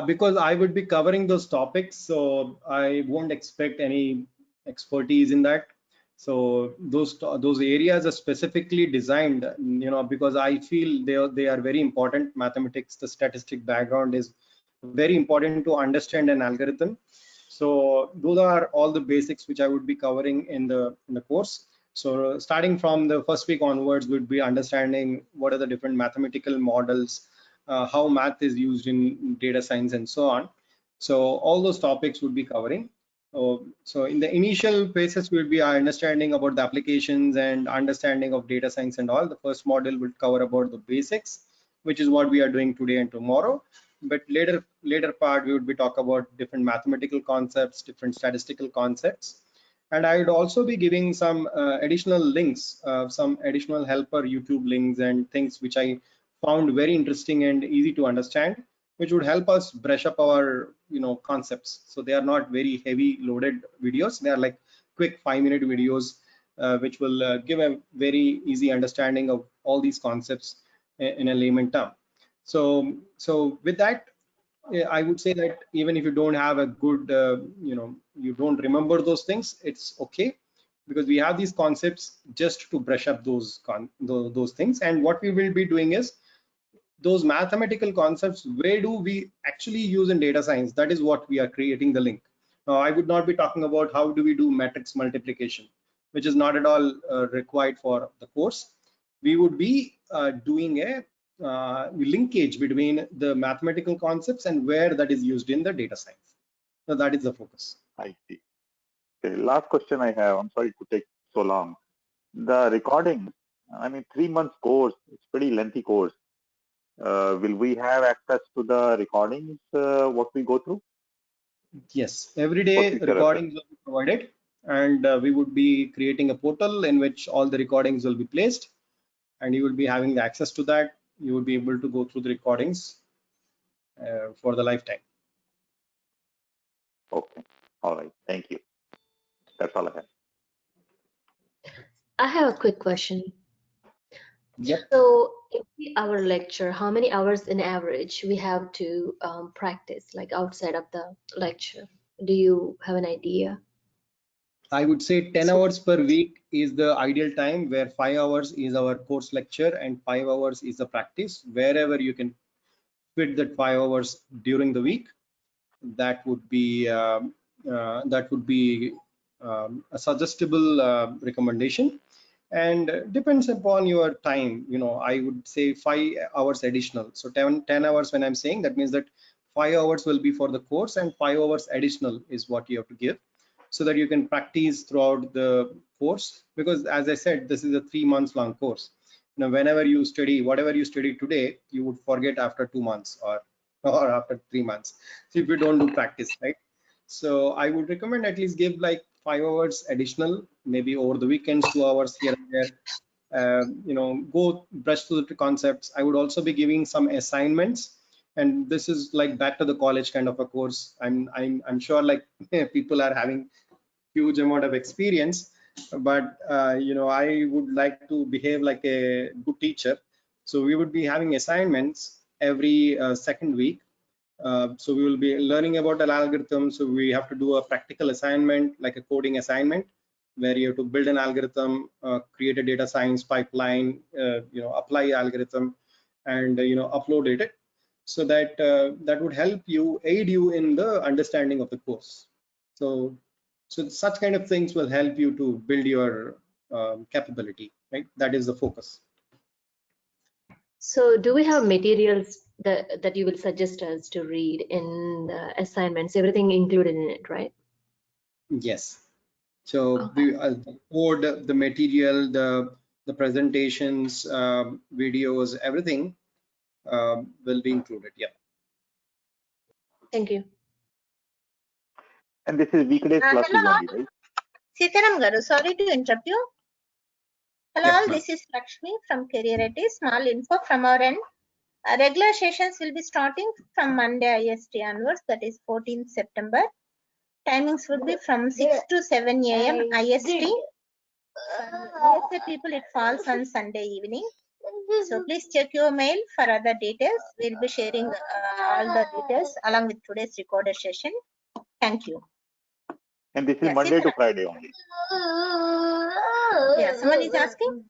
Because I would be covering those topics, so I won't expect any expertise in that. So those areas are specifically designed, because I feel they are very important. Mathematics, the statistic background is very important to understand an algorithm. So those are all the basics which I would be covering in the course. So starting from the first week onwards, would be understanding what are the different mathematical models, how math is used in data science, and so on. So all those topics would be covering. So in the initial phases, we'll be understanding about the applications and understanding of data science and all. The first module will cover about the basics, which is what we are doing today and tomorrow. But later part, we would be talk about different mathematical concepts, different statistical concepts. And I would also be giving some additional links, some additional helper YouTube links and things which I found very interesting and easy to understand, which would help us brush up our concepts. So they are not very heavy loaded videos. They are like quick 5-minute videos, which will give a very easy understanding of all these concepts in a layman term. So with that, I would say that even if you don't have a good, you don't remember those things, it's okay, because we have these concepts just to brush up those things. And what we will be doing is, those mathematical concepts, where do we actually use in data science? That is what we are creating the link. Now, I would not be talking about how do we do matrix multiplication, which is not at all required for the course. We would be doing a linkage between the mathematical concepts and where that is used in the data science. So that is the focus. I see. Okay, last question I have. I'm sorry to take so long. The recording, I mean, 3 months course, it's pretty lengthy course. Will we have access to the recordings, what we go through? Yes, every day recordings will be provided, and we would be creating a portal in which all the recordings will be placed, and you will be having access to that. You will be able to go through the recordings for the lifetime. Okay. All right. Thank you. That's all I have. I have a quick question. Yep. So, in our lecture, how many hours in average we have to practice, like outside of the lecture? Do you have an idea? I would say 10 hours per week is the ideal time, where 5 hours is our course lecture and 5 hours is the practice. Wherever you can fit that 5 hours during the week, that would be a suggestible recommendation, and depends upon your time. I would say 5 hours additional. So 10 hours, when I'm saying, that means that 5 hours will be for the course and 5 hours additional is what you have to give, so that you can practice throughout the course. Because as I said, this is a 3 months long course. Whenever you study, whatever you study today, you would forget after 2 months, or after 3 months, so if you don't do practice, right? So I would recommend at least give like 5 hours additional, maybe over the weekends, 2 hours here and there. Go brush through the concepts. I would also be giving some assignments, and this is like back to the college kind of a course. I'm sure, like, people are having huge amount of experience, but I would like to behave like a good teacher. So we would be having assignments every second week. So we will be learning about an algorithm. So we have to do a practical assignment, like a coding assignment, where you have to build an algorithm, create a data science pipeline, apply algorithm, and upload it, so that that would help you, aid you in the understanding of the course. So such kind of things will help you to build your capability, right? That is the focus. So, do we have materials that you will suggest us to read in the assignments? Everything included in it, right? Yes. So Okay. the code, the material, the presentations, videos, everything will be included. Yeah. Thank you. And this is weekdays classes Hello, only, right? Sitaram Garu. Sorry to interrupt you. Hello, Yes, all. ma'am. This is Lakshmi from Career IT. Small info from our end. Regular sessions will be starting from Monday IST onwards, that is 14th September. Timings would be from 6 to 7 a.m. IST. For ESA people, it falls on Sunday evening. So please check your mail for other details. We'll be sharing all the details along with today's recorded session. Thank you. And this is Yes, Monday to Friday only. Yeah, someone is asking?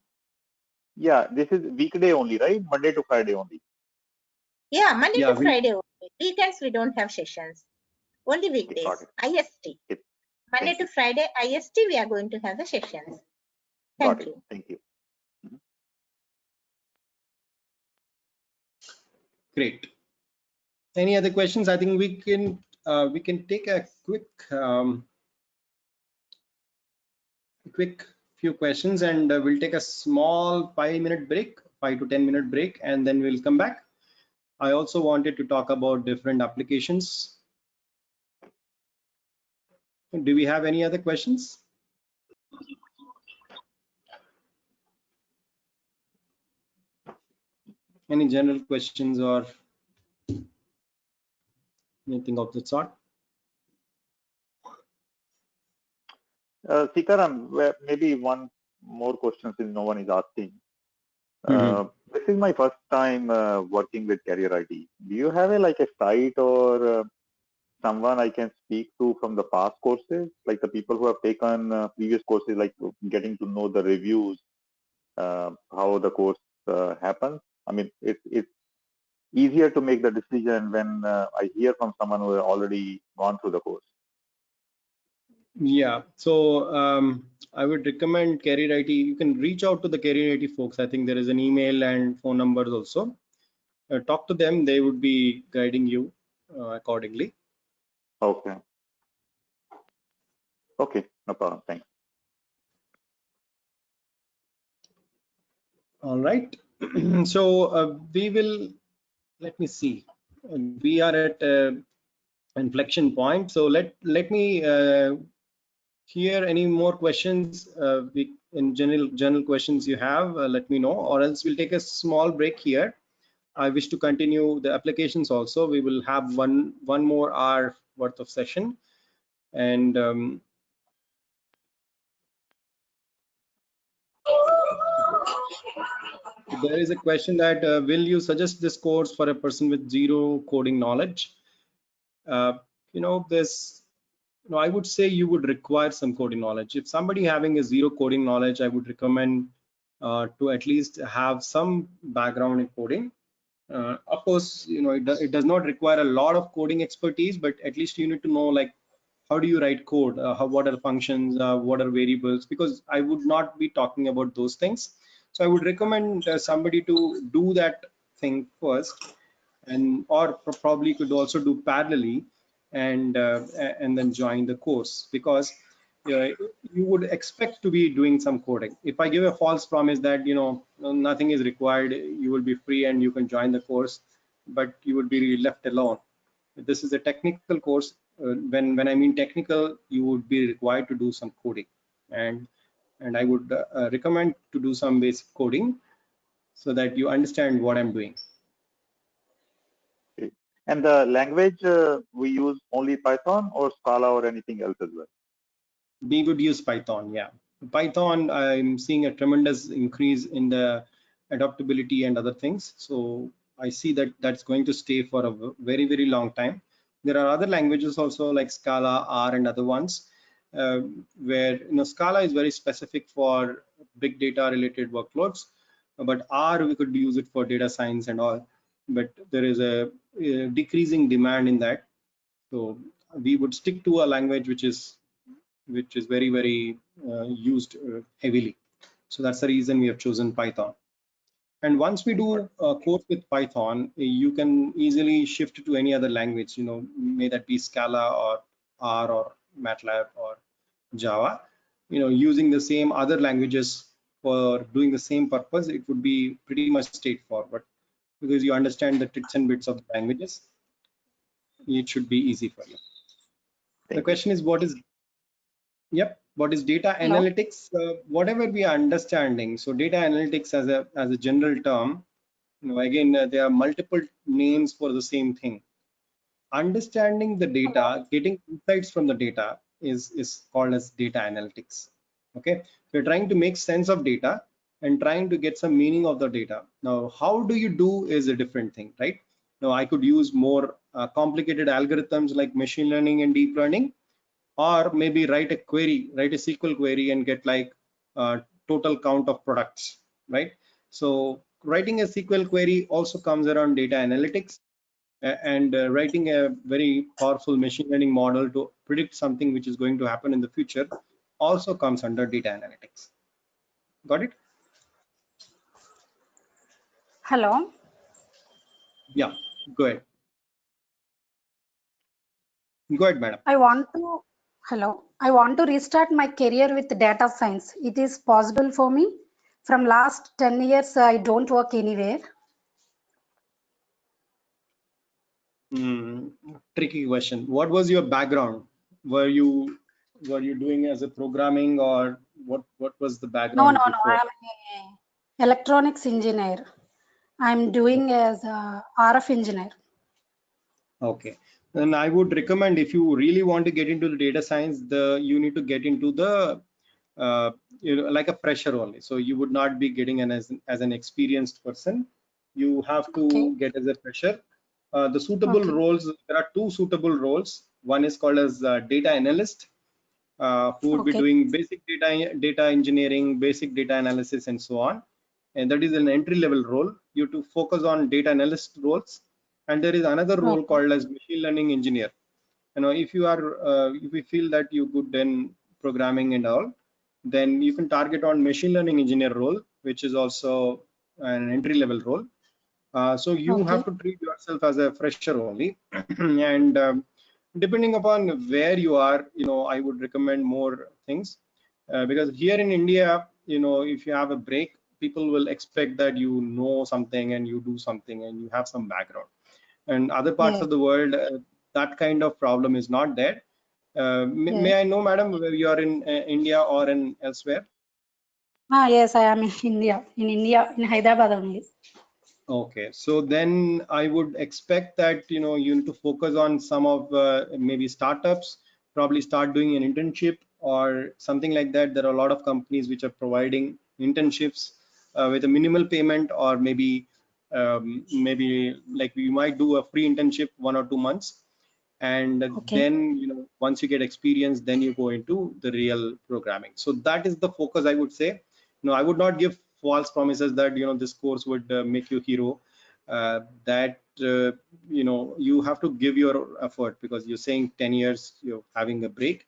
Yeah, this is weekday only, right? Monday to Friday only. Yeah, Monday to Friday only. Weekends we don't have sessions. Only weekdays. Okay, IST. Monday to Friday IST we are going to have the sessions. Thank you. Thank you. Great. Any other questions? I think we can take a quick few questions, and we'll take a small 5-minute break, 5 to 10 minute break, and then we'll come back. I also wanted to talk about different applications. Do we have any other questions? Any general questions or anything of that sort? Sitaram, maybe one more question since no one is asking. This is my first time working with Career ID. Do you have a site or someone I can speak to from the past courses, like the people who have taken previous courses, like getting to know the reviews, how the course happens? I mean, it's easier to make the decision when I hear from someone who has already gone through the course. Yeah, so I would recommend Career IT. You can reach out to the Career IT folks. I think there is an email and phone numbers also. Talk to them. They would be guiding you accordingly. Okay. Okay, no problem. Thanks. All right. So we will, let me see. We are at inflection point. So let me hear any more questions. In general questions you have, let me know, or else we'll take a small break here. I wish to continue the applications also. We will have one more hour worth of session, and there is a question that will you suggest this course for a person with zero coding knowledge? This, I would say you would require some coding knowledge. If somebody having a zero coding knowledge, I would recommend to at least have some background in coding. Of course, it does not require a lot of coding expertise, but at least you need to know, like, how do you write code, what are the functions, what are variables, because I would not be talking about those things. So I would recommend somebody to do that thing first, and or probably could also do parallelly, and then join the course, because you would expect to be doing some coding. If I give a false promise that nothing is required, you will be free and you can join the course, but you would be left alone. This is a technical course. When I mean technical, you would be required to do some coding, and I would recommend to do some basic coding so that you understand what I'm doing. Okay. And the language we use only Python or Scala or anything else as well? We would use Python. Yeah, Python, I'm seeing a tremendous increase in the adaptability and other things. So I see that that's going to stay for a very, very long time. There are other languages also like Scala, R, and other ones, where Scala is very specific for big data related workloads, but R, we could use it for data science and all. But there is a decreasing demand in that. So we would stick to a language which is very, very used heavily. So that's the reason we have chosen Python. And once we do a course with Python, you can easily shift to any other language, may that be Scala or R or MATLAB or Java. Using the same other languages for doing the same purpose, it would be pretty much straightforward, because you understand the tricks and bits of the languages. It should be easy for you. The question is, what is data analytics? Whatever we are understanding. So data analytics as a general term, again, there are multiple names for the same thing. Understanding the data, getting insights from the data is called as data analytics. Okay, we're trying to make sense of data and trying to get some meaning of the data. Now, how do you do is a different thing, right? Now, I could use more complicated algorithms like machine learning and deep learning, or maybe write a SQL query and get like total count of products, right? So writing a SQL query also comes around data analytics, and writing a very powerful machine learning model to predict something which is going to happen in the future also comes under data analytics. Got it? Hello. Yeah, go ahead. Go ahead, madam. I want to restart my career with data science. It is possible for me. From last 10 years, I don't work anywhere. Tricky question. What was your background? Were you doing as a programming, or what was the background No. before? I am an electronics engineer. I'm doing as a RF engineer. Okay, then I would recommend, if you really want to get into the data science, you need to get into the like a fresher only. So you would not be getting as an experienced person. You have to get as a fresher. The suitable roles, there are two suitable roles. One is called as data analyst, who would be doing basic data engineering, basic data analysis, and so on. And that is an entry level role. You to focus on data analyst roles. And there is another role called as machine learning engineer. If you are if you feel that you good in programming and all, then you can target on machine learning engineer role, which is also an entry level role. So you have to treat yourself as a fresher only. And depending upon where you are, I would recommend more things, because here in India, if you have a break, people will expect that you know something and you do something and you have some background. And other parts of the world, that kind of problem is not there. May I know, madam, whether you are in India or in elsewhere? Yes, I am in India, in Hyderabad only. Okay, so then I would expect that you need to focus on some of maybe startups, probably start doing an internship or something like that. There are a lot of companies which are providing internships with a minimal payment, or maybe like you might do a free internship 1 or 2 months, and Okay. then once you get experience, then you go into the real programming. So that is the focus, I would say. I would not give false promises that this course would make you hero. That you have to give your effort, because you're saying 10 years you're having a break.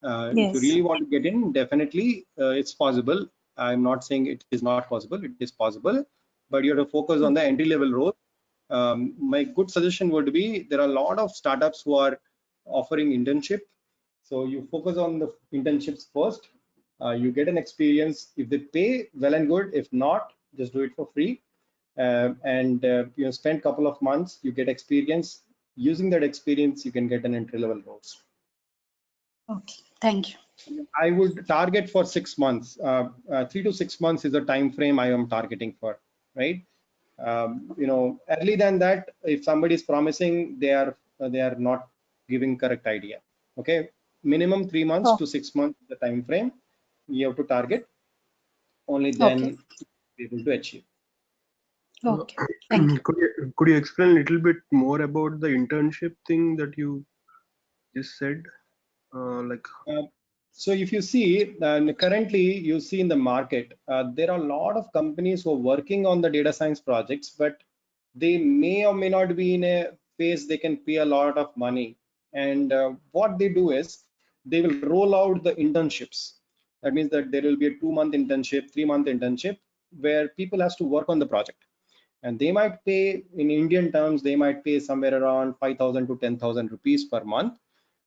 If you Yes. really want to get in, definitely it's possible. I'm not saying it is not possible, it is possible, but you have to focus on the entry level role. My good suggestion would be, there are a lot of startups who are offering internship. So you focus on the internships first. You get an experience. If they pay, well and good. If not, just do it for free. And spend a couple of months, you get experience. Using that experience, you can get an entry level roles. Okay, thank you. I would target for 6 months. 3 to 6 months is the time frame I am targeting for, right? Early than that, if somebody is promising, they are not giving correct idea. Okay, minimum 3 months to 6 months the time frame you have to target. Only Okay. then be able to achieve. Okay, thank you. Could you explain a little bit more about the internship thing that you just said? So if you see, currently you see in the market, there are a lot of companies who are working on the data science projects, but they may or may not be in a phase they can pay a lot of money. And what they do is, they will roll out the internships. That means that there will be a 2-month internship, 3-month internship, where people has to work on the project. And they might pay, in Indian terms, they might pay somewhere around 5,000 to 10,000 rupees per month,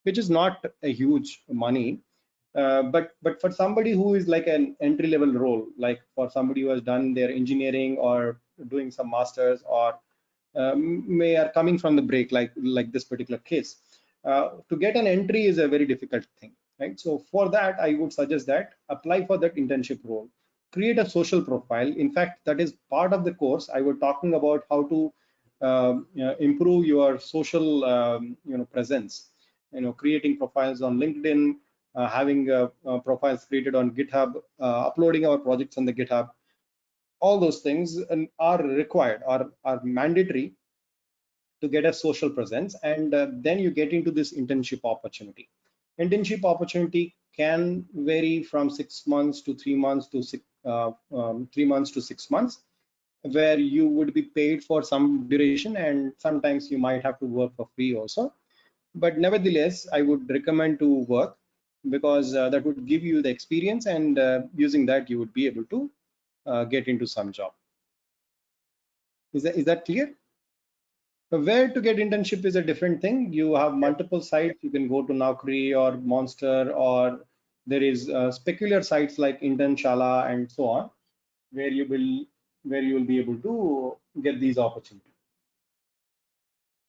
which is not a huge money. But for somebody who is like an entry level role, like for somebody who has done their engineering or doing some masters, or may are coming from the break, like this particular case, to get an entry is a very difficult thing, right? So for that, I would suggest that apply for that internship role, create a social profile. In fact, that is part of the course. I was talking about how to improve your social presence, creating profiles on LinkedIn, having profiles created on GitHub, uploading our projects on the GitHub. All those things are required, are mandatory to get a social presence. And then you get into this internship opportunity. Internship opportunity can vary from 6 months to 3 months to 3 months to 6 months, where you would be paid for some duration, and sometimes you might have to work for free also. But nevertheless, I would recommend to work, because that would give you the experience, and using that you would be able to get into some job. Is that clear? Where to get internship is a different thing. You have multiple sites. You can go to Naukri or Monster, or there is specular sites like Internshala and so on, where you will be able to get these opportunities.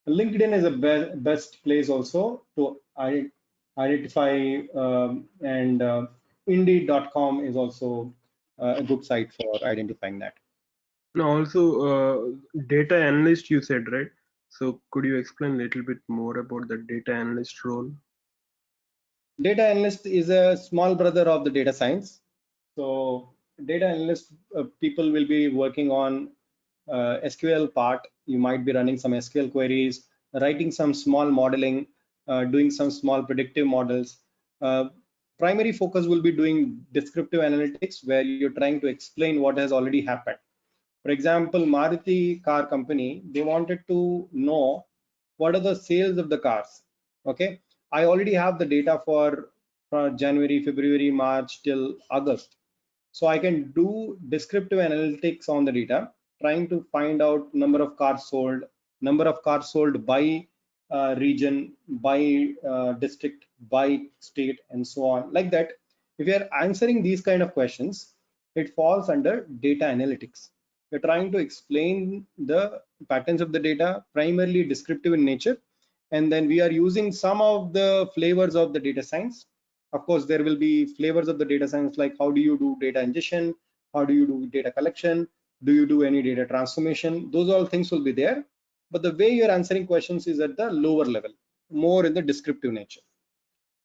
LinkedIn is a best place also to identify, and Indeed.com is also a good site for identifying that. Now, also data analyst, you said, right? So could you explain a little bit more about the data analyst role? Data analyst is a small brother of the data science. So data analyst people will be working on SQL part. You might be running some SQL queries, writing some small modeling, doing some small predictive models. Primary focus will be doing descriptive analytics, where you're trying to explain what has already happened. For example, Maruti car company, they wanted to know what are the sales of the cars. Okay, I already have the data for January, February, March till August. So I can do descriptive analytics on the data, trying to find out number of cars sold by region, by district, by state, and so on, like that. If you are answering these kind of questions, it falls under data analytics. We're trying to explain the patterns of the data, primarily descriptive in nature, and then we are using some of the flavors of the data science. Of course, there will be flavors of the data science, like how do you do data ingestion, how do you do data collection, do you do any data transformation? Those all things will be there, but the way you're answering questions is at the lower level, more in the descriptive nature.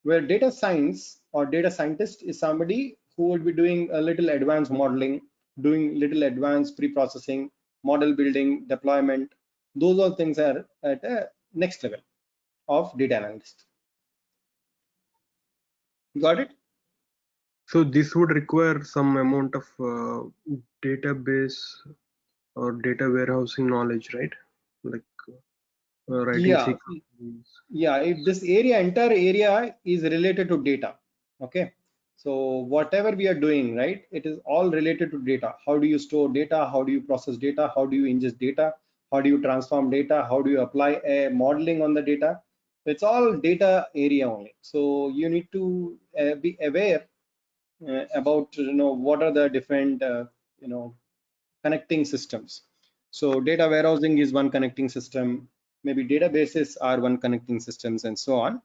Where data science or data scientist is somebody who would be doing a little advanced modeling, doing little advanced pre-processing, model building, deployment. Those all things are at a next level of data analyst. Got it? So this would require some amount of database or data warehousing knowledge, right? Like writing Yeah. SQL. Yeah, if this entire area is related to data. Okay. So whatever we are doing, right, it is all related to data. How do you store data? How do you process data? How do you ingest data? How do you transform data? How do you apply a modeling on the data? It's all data area only. So you need to be aware about, what are the different, connecting systems. So data warehousing is one connecting system, maybe databases are one connecting systems, and so on.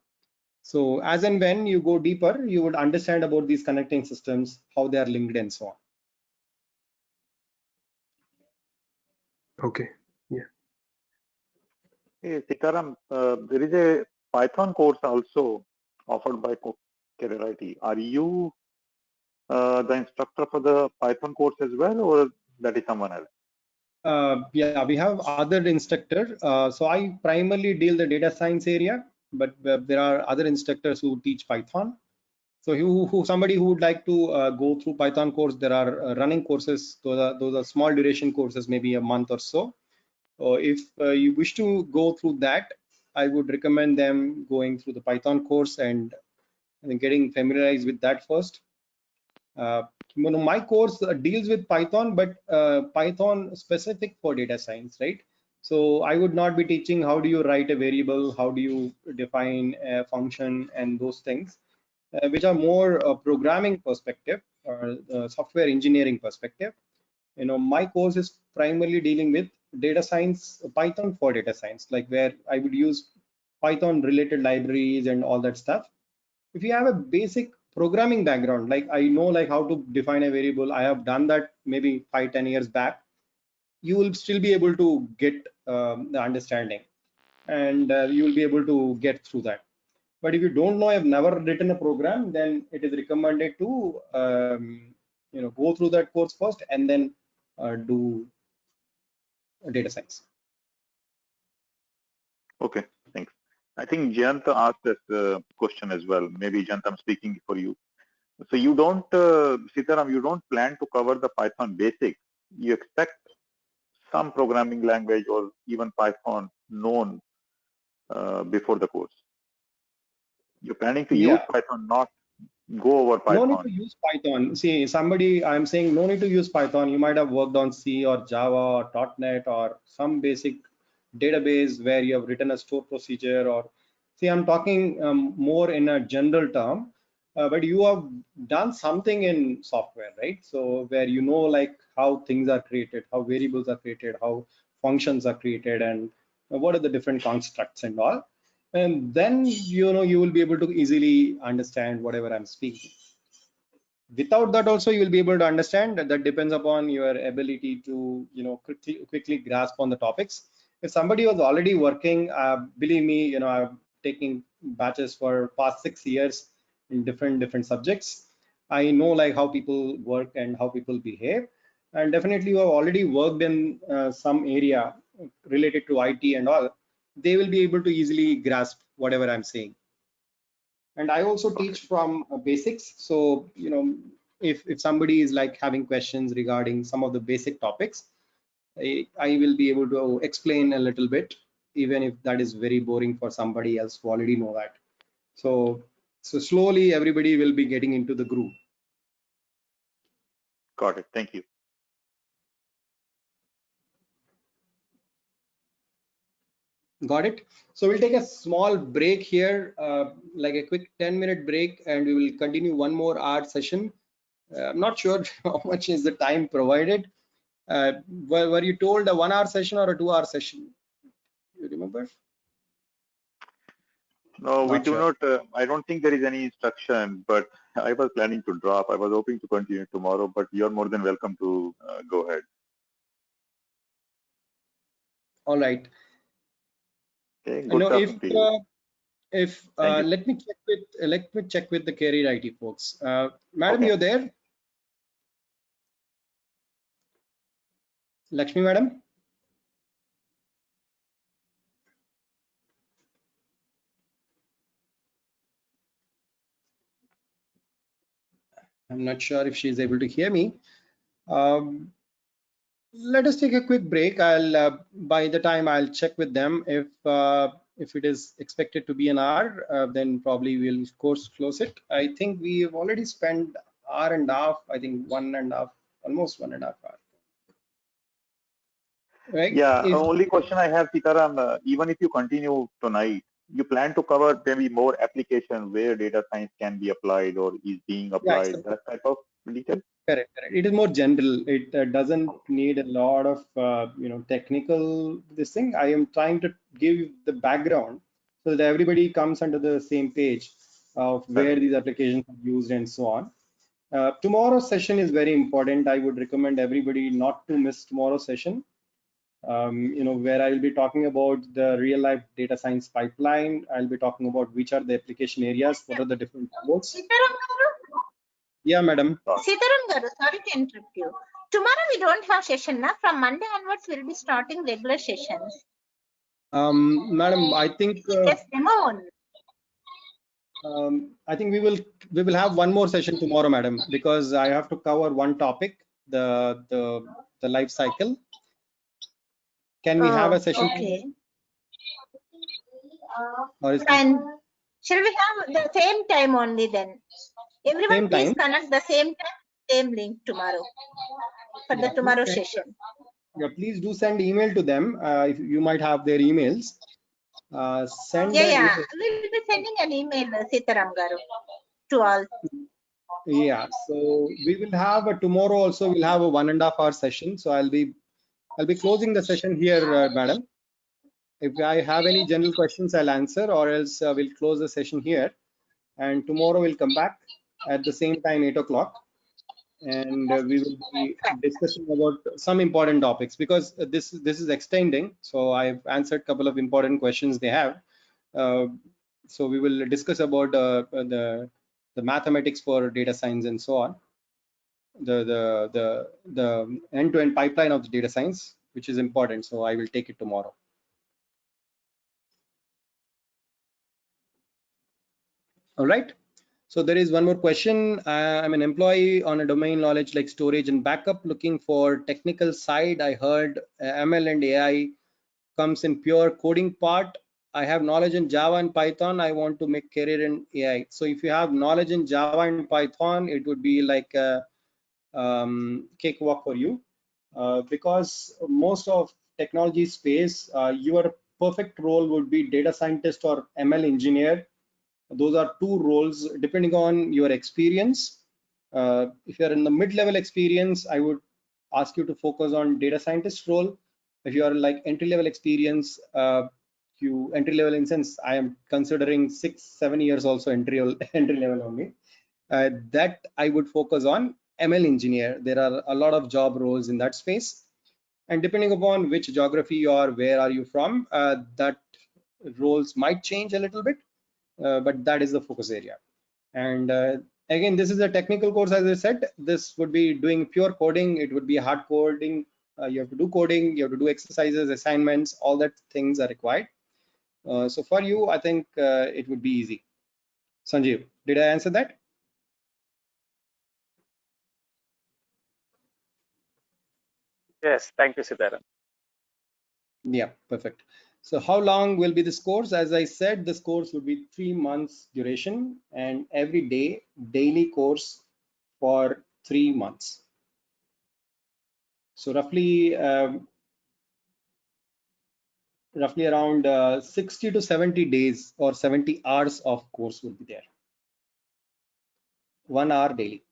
So as and when you go deeper, you would understand about these connecting systems, how they are linked, and so on. Okay. Yeah. Hey, Sitaram, there is a Python course also offered by Career IT. Are you the instructor for the Python course as well, or that is someone else? Yeah, we have other instructor. So I primarily deal the data science area, but there are other instructors who teach Python. So somebody who would like to go through Python course, there are running courses. Those are small duration courses, maybe a month or so. If you wish to go through that, I would recommend them going through the Python course and getting familiarized with that first. My course deals with Python, but Python specific for data science, right? So I would not be teaching how do you write a variable, how do you define a function, and those things, which are more programming perspective or software engineering perspective. My course is primarily dealing with data science, Python for data science, like where I would use Python related libraries and all that stuff. If you have a basic programming background, like I know like how to define a variable, I have done that maybe 5-10 years back, you will still be able to get the understanding, and you will be able to get through that. But if you don't know, I've never written a program, then it is recommended to go through that course first and then do data science. Okay, thanks. I think Jayant asked this question as well. Maybe Jayant, I'm speaking for you. So you don't, Sitaram, you don't plan to cover the Python basics. You expect some programming language or even Python known before the course. You're planning to use Yeah. Python, not go over Python. No need to use Python. See, I'm saying no need to use Python. You might have worked on C or Java or .NET or some basic database where you have written a store procedure, or see, I'm talking more in a general term, but you have done something in software, right? So where like how things are created, how variables are created, how functions are created, and what are the different constructs and all. And then, you will be able to easily understand whatever I'm speaking. Without that also, you will be able to understand. That depends upon your ability to quickly grasp on the topics. If somebody was already working, believe me, I'm taking batches for past 6 years in different subjects. I know like how people work and how people behave, and definitely you have already worked in some area related to IT and all. They will be able to easily grasp whatever I'm saying. And I also teach from basics. So if somebody is like having questions regarding some of the basic topics, I will be able to explain a little bit, even if that is very boring for somebody else who already know that. So slowly everybody will be getting into the groove. Got it. Thank you. Got it. So we'll take a small break here, like a quick 10-minute break, and we will continue one more hour session. I'm not sure how much is the time provided. Were you told a 1 hour session or a 2 hour session? You remember? No, we Not do sure. not. I don't think there is any instruction, but I was planning to drop. I was hoping to continue tomorrow, but you're more than welcome to go ahead. All right. Okay, You good know, talking to you. Thank you. let me check with the career IT folks. Madam, Okay. you're there? Lakshmi, madam? I'm not sure if she's able to hear me. Let us take a quick break. By the time I'll check with them. If it is expected to be an hour, then probably we'll of course close it. I think we have already spent hour and a half. I think 1.5, almost 1.5 hours. Right? Yeah, If only question I have, Sitaram, even if you continue tonight, you plan to cover maybe more application where data science can be applied or is being yeah, applied, that type of detail? correct, correct. It is more general. It doesn't need a lot of technical this thing. I am trying to give the background so that everybody comes under the same page of where Certainly. these applications are used and so on. Tomorrow's session is very important. I would recommend everybody not to miss tomorrow's session. Where I will be talking about the real life data science pipeline. I'll be talking about which are the application areas, what are the different modes. Sitaram garu, Yeah, madam. Sitaram garu, sorry to interrupt you. Tomorrow we don't have session now. From Monday onwards, we'll be starting regular sessions. Madam, I think Just demo only. I think we will have one more session tomorrow, madam, because I have to cover one topic, the life cycle. Can we have a session tomorrow? Okay. Or is it And shall we have the same time only then? Everyone same please time? connect the same time, same link tomorrow for the Yeah, tomorrow session. please do send email to them. If you might have their emails. Send Yeah, an yeah. email. We'll be sending an email, Sitaram garu, to all. Yeah, so we will have a tomorrow also. We'll have a 1.5 hour session. So I'll be closing the session here, madam. If I have any general questions, I'll answer, or else we'll close the session here. And tomorrow we'll come back at the same time, 8 o'clock, and we will be discussing about some important topics, because this is extending. So I've answered a couple of important questions they have. So we will discuss about the mathematics for data science and so on, the end-to-end pipeline of the data science, which is important. So I will take it tomorrow. All right. So there is one more question. I'm an employee on a domain knowledge like storage and backup, looking for technical side. I heard ML and AI comes in pure coding part. I have knowledge in Java and Python. I want to make career in AI. So if you have knowledge in Java and Python, it would be like a cakewalk for you, because most of technology space, your perfect role would be data scientist or ML engineer. Those are two roles depending on your experience. If you're in the mid-level experience, I would ask you to focus on data scientist role. If you are like entry-level experience, you entry-level in sense, I am considering 6-7 years also entry level only. That I would focus on ML engineer. There are a lot of job roles in that space, and depending upon which geography you are, where are you from, that roles might change a little bit, but that is the focus area. And again, this is a technical course. As I said, this would be doing pure coding. It would be hard coding. You have to do coding, you have to do exercises, assignments, all that things are required. So for you, I think it would be easy. Sanjeev, did I answer that? Yes, thank you, Sitaram. Yeah, perfect. So how long will be this course? As I said, this course would be 3 months duration, and every day, daily course for 3 months. So roughly around 60 to 70 days or 70 hours of course will be there. 1 hour daily.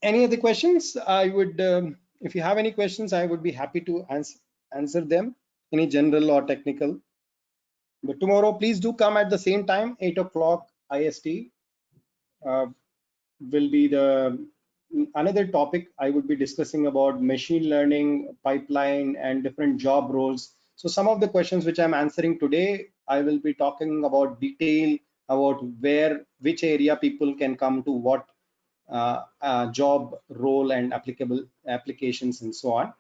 Any other questions? I would If you have any questions, I would be happy to answer them, any general or technical. But tomorrow, please do come at the same time, 8 o'clock IST. Will be the another topic I would be discussing about machine learning pipeline and different job roles. So some of the questions which I'm answering today, I will be talking about detail about which area people can come to, what job role and applicable applications and so on.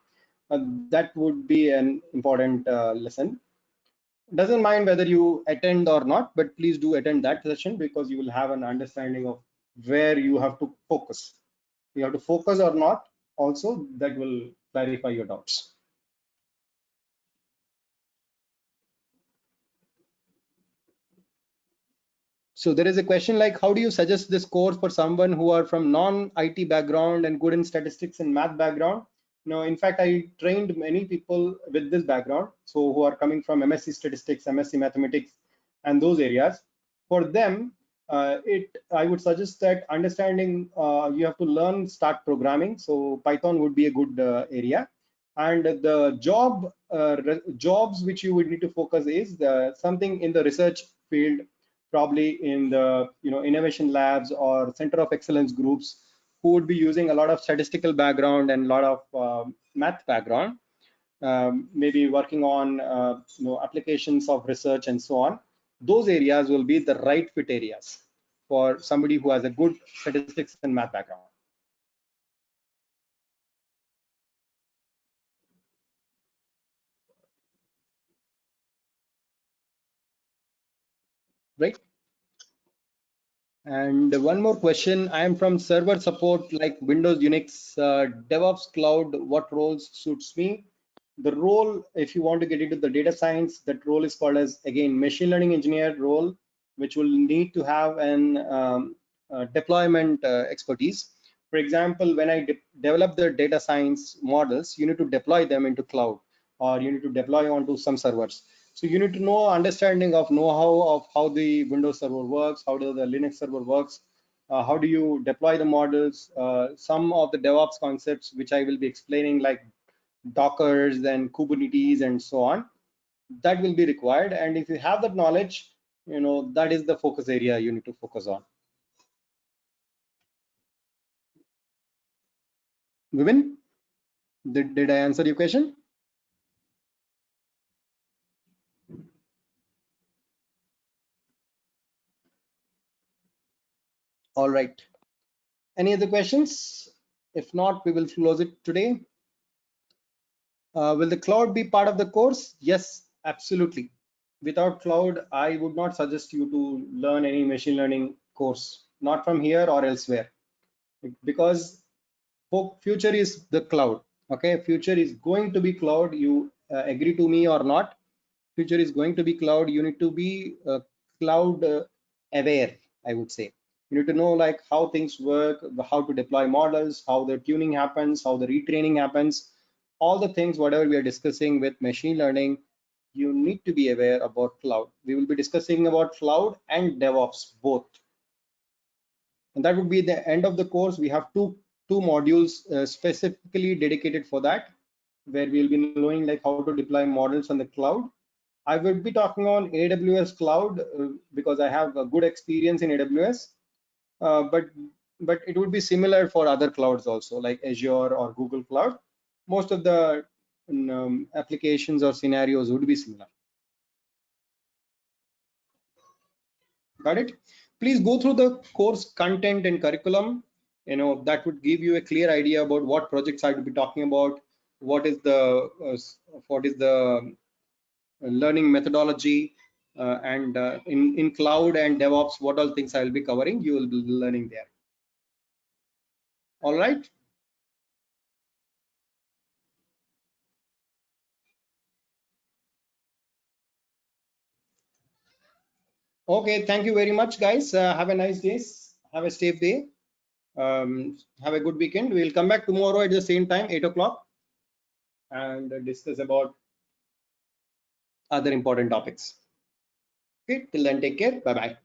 That would be an important lesson. Doesn't mind whether you attend or not, but please do attend that session because you will have an understanding of where you have to focus. You have to focus or not, also that will clarify your doubts. So there is a question like, how do you suggest this course for someone who are from non-IT background and good in statistics and math background? No, in fact, I trained many people with this background, so who are coming from MSc statistics, MSc mathematics, and those areas. For them, I would suggest that understanding, you have to learn, start programming. So Python would be a good area. And the jobs which you would need to focus is something in the research field, probably in the innovation labs or center of excellence groups, who would be using a lot of statistical background and a lot of math background, maybe working on applications of research and so on. Those areas will be the right fit areas for somebody who has a good statistics and math background. Right. And one more question. I am from server support like Windows, Unix, DevOps, cloud. What roles suits me? The role, if you want to get into the data science, that role is called as, again, machine learning engineer role, which will need to have an deployment expertise. For example, when I develop the data science models, you need to deploy them into cloud, or you need to deploy onto some servers. So you need to know-how of how the Windows server works, how does the Linux server works, how do you deploy the models, some of the DevOps concepts which I will be explaining, like Dockers and Kubernetes and so on. That will be required, and if you have that knowledge, that is the focus area you need to focus on. Vivin, did I answer your question? All right. Any other questions? If not, we will close it today. Will the cloud be part of the course? Yes, absolutely. Without cloud, I would not suggest you to learn any machine learning course, not from here or elsewhere, because future is the cloud. Okay, future is going to be cloud. You agree to me or not? Future is going to be cloud. You need to be cloud aware, I would say. You need to know like how things work, how to deploy models, how the tuning happens, how the retraining happens, all the things whatever we are discussing with machine learning. You need to be aware about cloud. We will be discussing about cloud and DevOps both, and that would be the end of the course. We have two modules specifically dedicated for that, where we'll be knowing like how to deploy models on the cloud. I will be talking on AWS cloud because I have a good experience in AWS, but it would be similar for other clouds also, like Azure or Google Cloud. Most of the applications or scenarios would be similar. Got it? Please go through the course content and curriculum. That would give you a clear idea about what projects I will be talking about, what is the learning methodology, and in cloud and DevOps, what all things I will be covering. You will be learning there. All right. Okay. Thank you very much, guys. Have a nice day. Have a safe day. Have a good weekend. We'll come back tomorrow at the same time, 8 o'clock, and discuss about other important topics. Okay. Till then, take care. Bye bye.